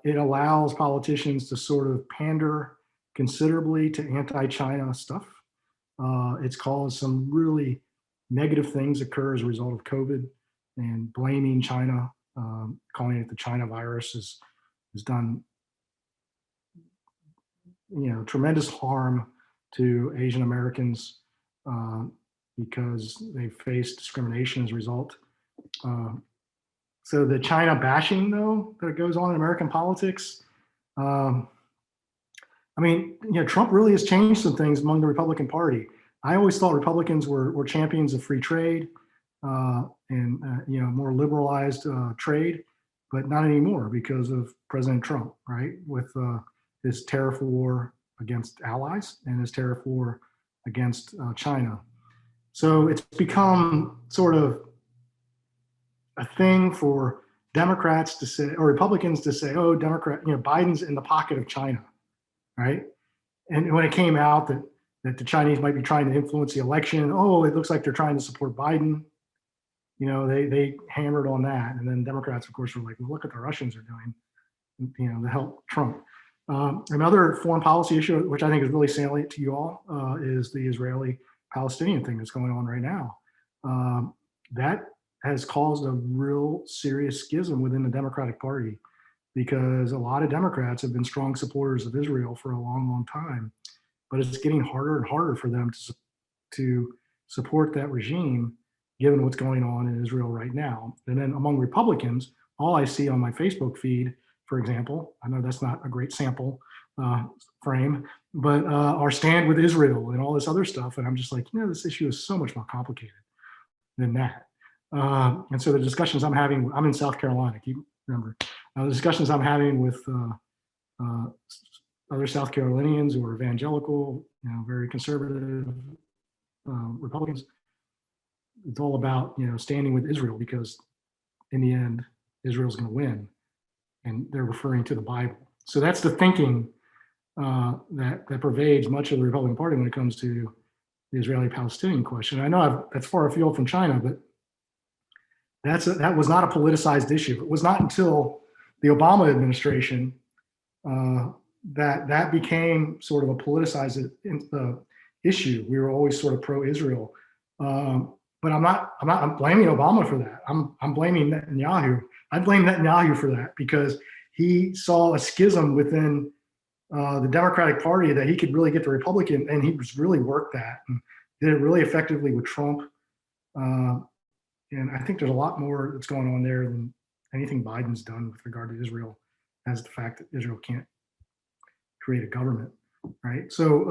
it allows politicians to sort of pander considerably to anti-China stuff. It's caused some really negative things occur as a result of COVID, and blaming China, calling it the China virus has done, tremendous harm to Asian Americans because they face discrimination as a result. So the China bashing, though, that goes on in American politics, I mean, Trump really has changed some things among the Republican Party. I always thought Republicans were champions of free trade and more liberalized trade, but not anymore because of President Trump, right? With his tariff war against allies and his tariff war against China. So it's become sort of a thing for Democrats to say, or Republicans to say, oh, Biden's in the pocket of China, right? And when it came out that the Chinese might be trying to influence the election, oh, it looks like they're trying to support Biden. They hammered on that. And then Democrats, of course, were like, well, look what the Russians are doing, to help Trump. Another foreign policy issue, which I think is really salient to you all, is the Israeli-Palestinian thing that's going on right now. That has caused a real serious schism within the Democratic Party, because a lot of Democrats have been strong supporters of Israel for a long, long time, but it's getting harder and harder for them to support that regime, given what's going on in Israel right now. And then among Republicans, all I see on my Facebook feed, for example, I know that's not a great sample frame, but our stand with Israel and all this other stuff. And I'm just like, this issue is so much more complicated than that. And so the discussions I'm having, I'm in South Carolina, keep remember, the discussions I'm having with other South Carolinians who are evangelical, very conservative Republicans, it's all about, standing with Israel, because in the end, Israel's going to win. And they're referring to the Bible. So that's the thinking that pervades much of the Republican Party when it comes to the Israeli-Palestinian question. I know that's far afield from China, but that was not a politicized issue. It was not until the Obama administration that became sort of a politicized issue. We were always sort of pro-Israel, but I'm blaming Obama for that. I'm blaming Netanyahu. I blame Netanyahu for that, because he saw a schism within the Democratic Party that he could really get the Republican, and he was really worked that and did it really effectively with Trump. And I think there's a lot more that's going on there than anything Biden's done with regard to Israel, as the fact that Israel can't create a government, right? So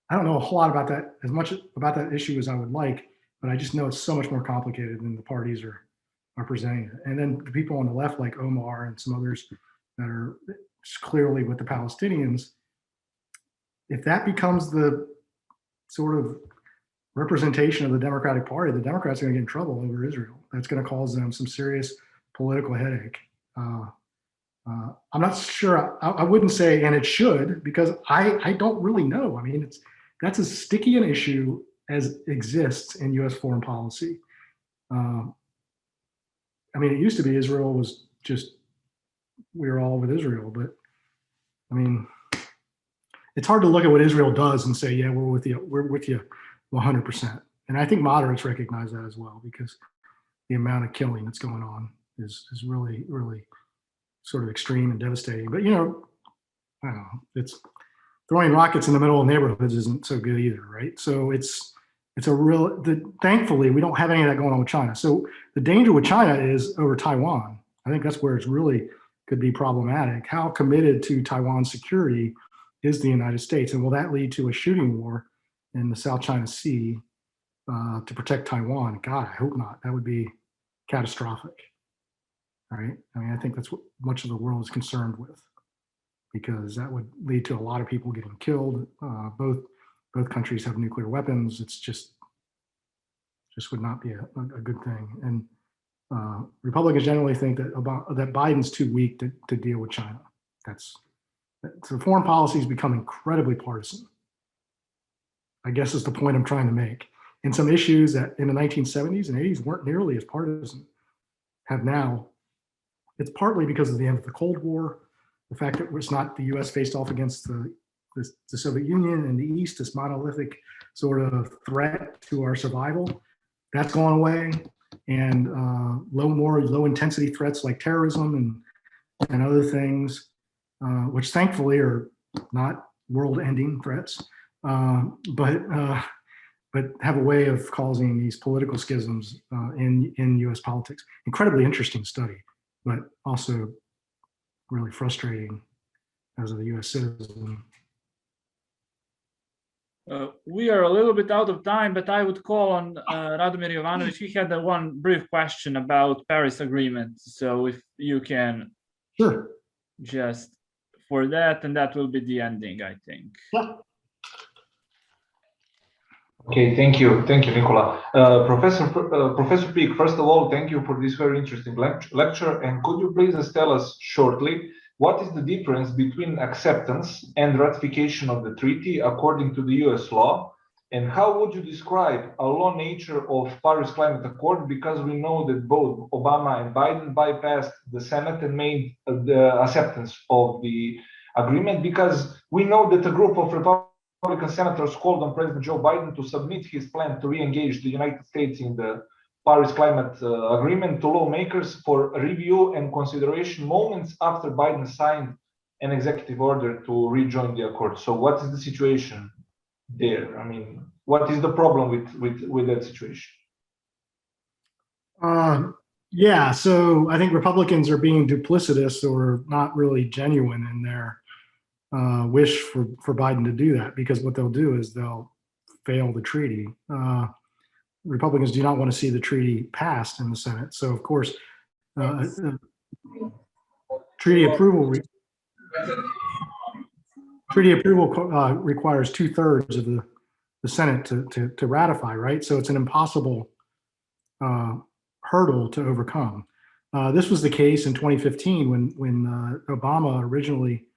I don't know a whole lot about that, as much about that issue as I would like, but I just know it's so much more complicated than the parties are presenting it. And then the people on the left, like Omar and some others that are clearly with the Palestinians, if that becomes the sort of representation of the Democratic Party, the Democrats are going to get in trouble over Israel. That's going to cause them some serious political headache. I'm not sure. I wouldn't say, and it should, because I don't really know. I mean, that's as sticky an issue as exists in U.S. foreign policy. I mean, it used to be Israel was just, we were all with Israel, but I mean, it's hard to look at what Israel does and say, yeah, we're with you 100%. And I think moderates recognize that as well, because the amount of killing that's going on is really, really sort of extreme and devastating. But, you know, I don't know, it's throwing rockets in the middle of neighborhoods isn't so good either, right? So it's a real, thankfully, we don't have any of that going on with China. So the danger with China is over Taiwan. I think that's where it's really could be problematic. How committed to Taiwan's security is the United States? And will that lead to a shooting war in the South China Sea to protect Taiwan? God, I hope not. That would be catastrophic, right? I mean, I think that's what much of the world is concerned with, because that would lead to a lot of people getting killed. Both countries have nuclear weapons. It's just would not be a good thing. And Republicans generally think that Biden's too weak to deal with China. So foreign policy has become incredibly partisan, I guess is the point I'm trying to make. And some issues that in the 1970s and 80s weren't nearly as partisan have now. It's partly because of the end of the Cold War, the fact that it's not the US faced off against the Soviet Union and the East, this monolithic sort of threat to our survival, that's gone away. And low intensity threats like terrorism and other things, which thankfully are not world-ending threats, but have a way of causing these political schisms in U.S. politics. Incredibly interesting study, but also really frustrating as a U.S. citizen. We are a little bit out of time, but I would call on Radomir Jovanovic. He had one brief question about Paris Agreement. So if you can Sure. Just for that, and that will be the ending, I think. Yeah. Okay, thank you, Nicola. Professor Peake, first of all, thank you for this very interesting lecture. And could you please tell us shortly, what is the difference between acceptance and ratification of the treaty according to the US law? And how would you describe a law nature of Paris Climate Accord? Because we know that both Obama and Biden bypassed the Senate and made the acceptance of the agreement, because we know that a group of Republican senators called on President Joe Biden to submit his plan to re-engage the United States in the Paris Climate Agreement to lawmakers for review and consideration moments after Biden signed an executive order to rejoin the accord. So what is the situation there? I mean, what is the problem with that situation? Yeah, so I think Republicans are being duplicitous or not really genuine in their wish for Biden to do that, because what they'll do is they'll fail the treaty. Republicans do not want to see the treaty passed in the Senate. So, of course, treaty approval requires 2/3 of the Senate to ratify, right? So it's an impossible hurdle to overcome. This was the case in 2015 when Obama originally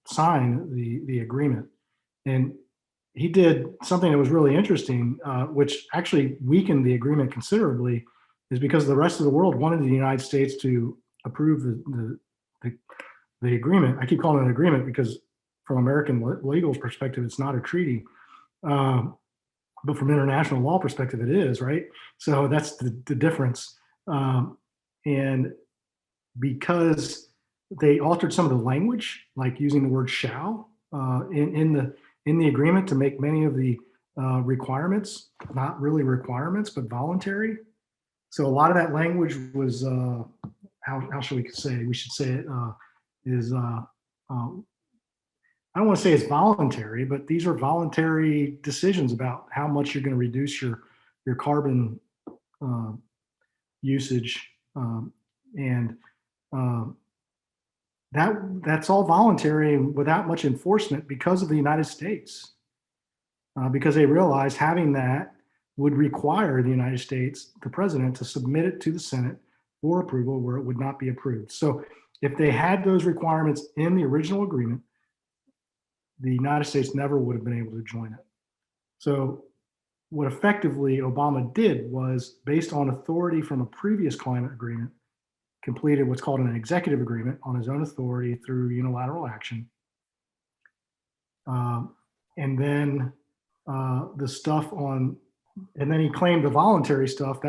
signed the agreement. And he did something that was really interesting, which actually weakened the agreement considerably, is because the rest of the world wanted the United States to approve the agreement. I keep calling it an agreement because from American legal perspective, it's not a treaty. But from international law perspective, it is, right? So that's the difference. And because they altered some of the language, like using the word shall in the agreement to make many of the requirements not really requirements, but voluntary. So a lot of that language was, how should we say? We should say it is, I don't want to say it's voluntary, but these are voluntary decisions about how much you're going to reduce your carbon usage, and that's all voluntary and without much enforcement because of the United States, because they realized having that would require the United States, the president, to submit it to the Senate for approval where it would not be approved. So if they had those requirements in the original agreement, the United States never would have been able to join it. So what effectively Obama did was, based on authority from a previous climate agreement, completed what's called an executive agreement on his own authority through unilateral action. And then the stuff on, and then he claimed the voluntary stuff,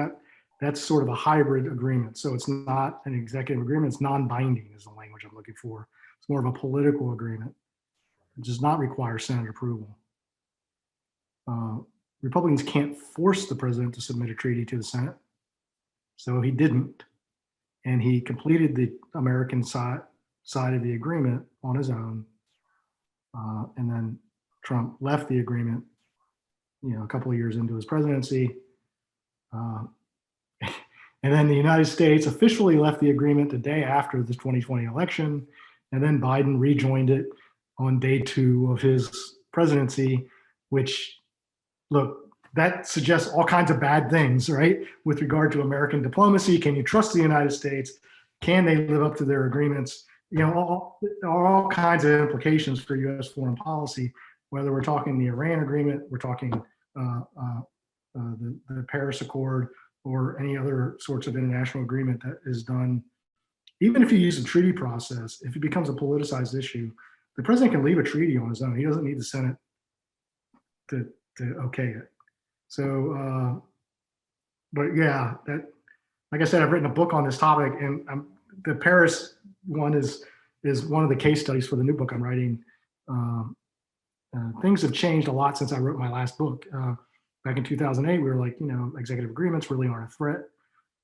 that's sort of a hybrid agreement. So it's not an executive agreement, it's non-binding is the language I'm looking for. It's more of a political agreement. It does not require Senate approval. Republicans can't force the president to submit a treaty to the Senate. So he didn't. And he completed the American side of the agreement on his own. And then Trump left the agreement, a couple of years into his presidency. And then the United States officially left the agreement the day after the 2020 election. And then Biden rejoined it on day 2 of his presidency, which, look, that suggests all kinds of bad things, right? With regard to American diplomacy, can you trust the United States? Can they live up to their agreements? All kinds of implications for U.S. foreign policy, whether we're talking the Iran agreement, we're talking the Paris Accord, or any other sorts of international agreement that is done. Even if you use a treaty process, if it becomes a politicized issue, the president can leave a treaty on his own. He doesn't need the Senate to okay it. So, but yeah, that, like I said, I've written a book on this topic, and the Paris one is one of the case studies for the new book I'm writing. Things have changed a lot since I wrote my last book. Back in 2008, we were like, executive agreements really aren't a threat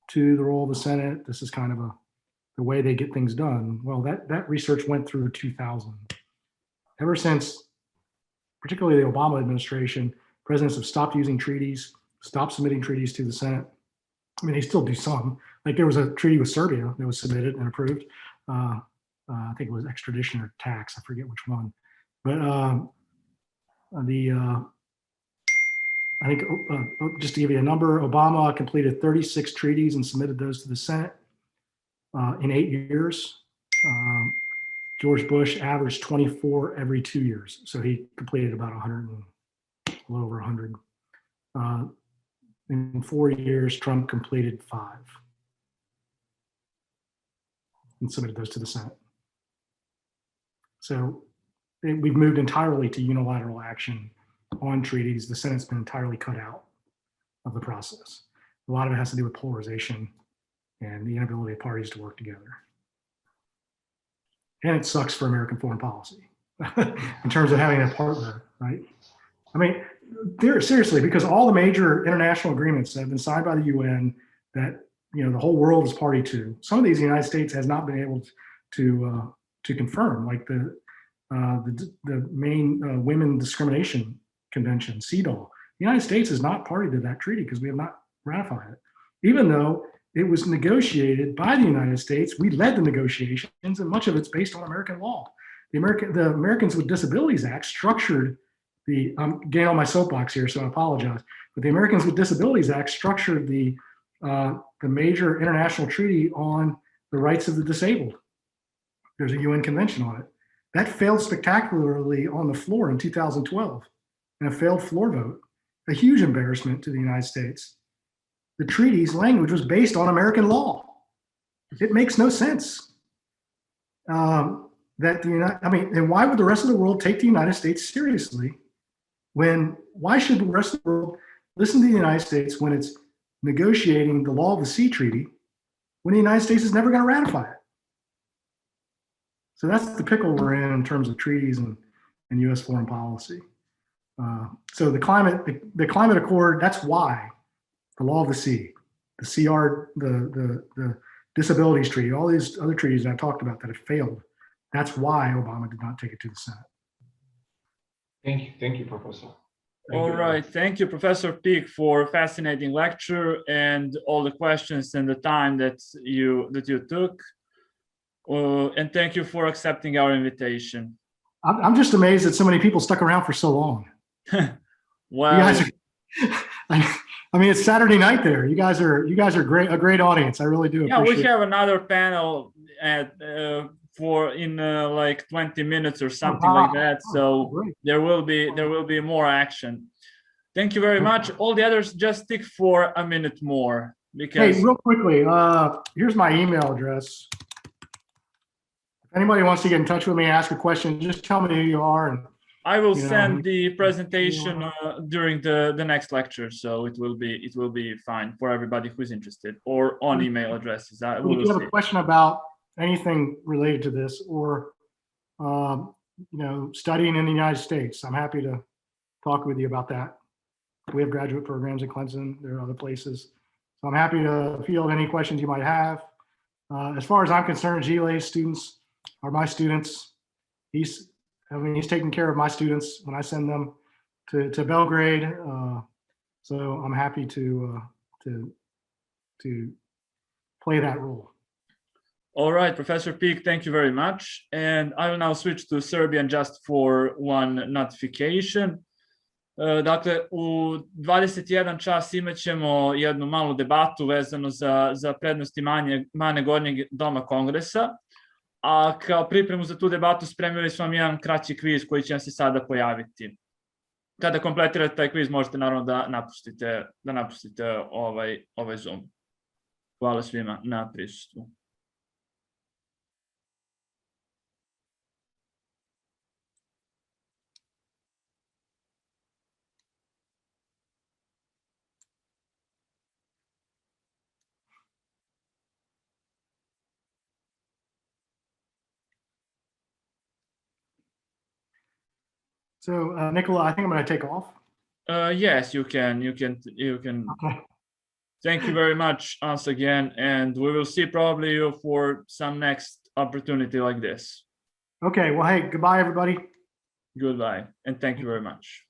to the role of the Senate. This is kind of the way they get things done. Well, that research went through 2000. Ever since, particularly the Obama administration, presidents have stopped using treaties, stopped submitting treaties to the Senate. I mean, they still do some. Like there was a treaty with Serbia that was submitted and approved. I think it was extradition or tax. I forget which one. But I think, just to give you a number, Obama completed 36 treaties and submitted those to the Senate in 8 years. George Bush averaged 24 every 2 years. So he completed about 100, a little over 100. In 4 years, Trump completed 5 and submitted those to the Senate. So we've moved entirely to unilateral action on treaties. The Senate's been entirely cut out of the process. A lot of it has to do with polarization and the inability of parties to work together. And it sucks for American foreign policy in terms of having a partner, right? I mean, seriously, because all the major international agreements that have been signed by the UN that the whole world is party to, some of these the United States has not been able to confirm, like the main Women Discrimination Convention, CEDAW. The United States is not party to that treaty because we have not ratified it. Even though it was negotiated by the United States, we led the negotiations, and much of it's based on American law. The Americans with Disabilities Act structured I'm getting on my soapbox here, so I apologize. But the Americans with Disabilities Act structured the major international treaty on the rights of the disabled. There's a UN convention on it. That failed spectacularly on the floor in 2012 in a failed floor vote, a huge embarrassment to the United States. The treaty's language was based on American law. It makes no sense. And why would the rest of the world take the United States seriously why should the rest of the world listen to the United States when it's negotiating the Law of the Sea Treaty when the United States is never going to ratify it? So that's the pickle we're in terms of treaties and U.S. foreign policy. So the climate accord, that's why the Law of the Sea, the CR, the Disabilities Treaty, all these other treaties that I've talked about that have failed. That's why Obama did not take it to the Senate. Thank you, Professor. All right, thank you, Professor Peake, for a fascinating lecture and all the questions and the time that you took. And thank you for accepting our invitation. I'm just amazed that so many people stuck around for so long. Well, I mean, it's Saturday night there. You guys are a great audience. I really do. Yeah, we have another panel in like 20 minutes or something like that. So there will be more action. Thank you very much. All the others just stick for a minute more because. Hey, real quickly, here's my email address. If anybody wants to get in touch with me, ask a question, just tell me who you are. And I will send the presentation during the next lecture, so it will be fine for everybody who's interested, or on email addresses. If you have a question about anything related to this, or studying in the United States, I'm happy to talk with you about that. We have graduate programs in Clemson. There are other places, so I'm happy to field any questions you might have. As far as I'm concerned, Gile's students are my students. He's taking care of my students when I send them to Belgrade. So I'm happy to play that role. All right, Professor Peake, thank you very much. And I will now switch to Serbian just for one notification. Dakle, u 21 čas imat ćemo jednu malu debatu vezano za prednosti mane Gornjeg doma kongresa. A kao pripremu za tu debatu spremili smo vam jedan kraći kviz koji će vam se sada pojaviti. Kada kompletirate taj kviz možete naravno da napustite ovaj Zoom. Hvala svima na prisustvu. So, Nicola, I think I'm going to take off. Yes, you can. Okay. Thank you very much once again, and we will see probably you for some next opportunity like this. Okay, well, hey, goodbye, everybody. Goodbye, and thank you very much.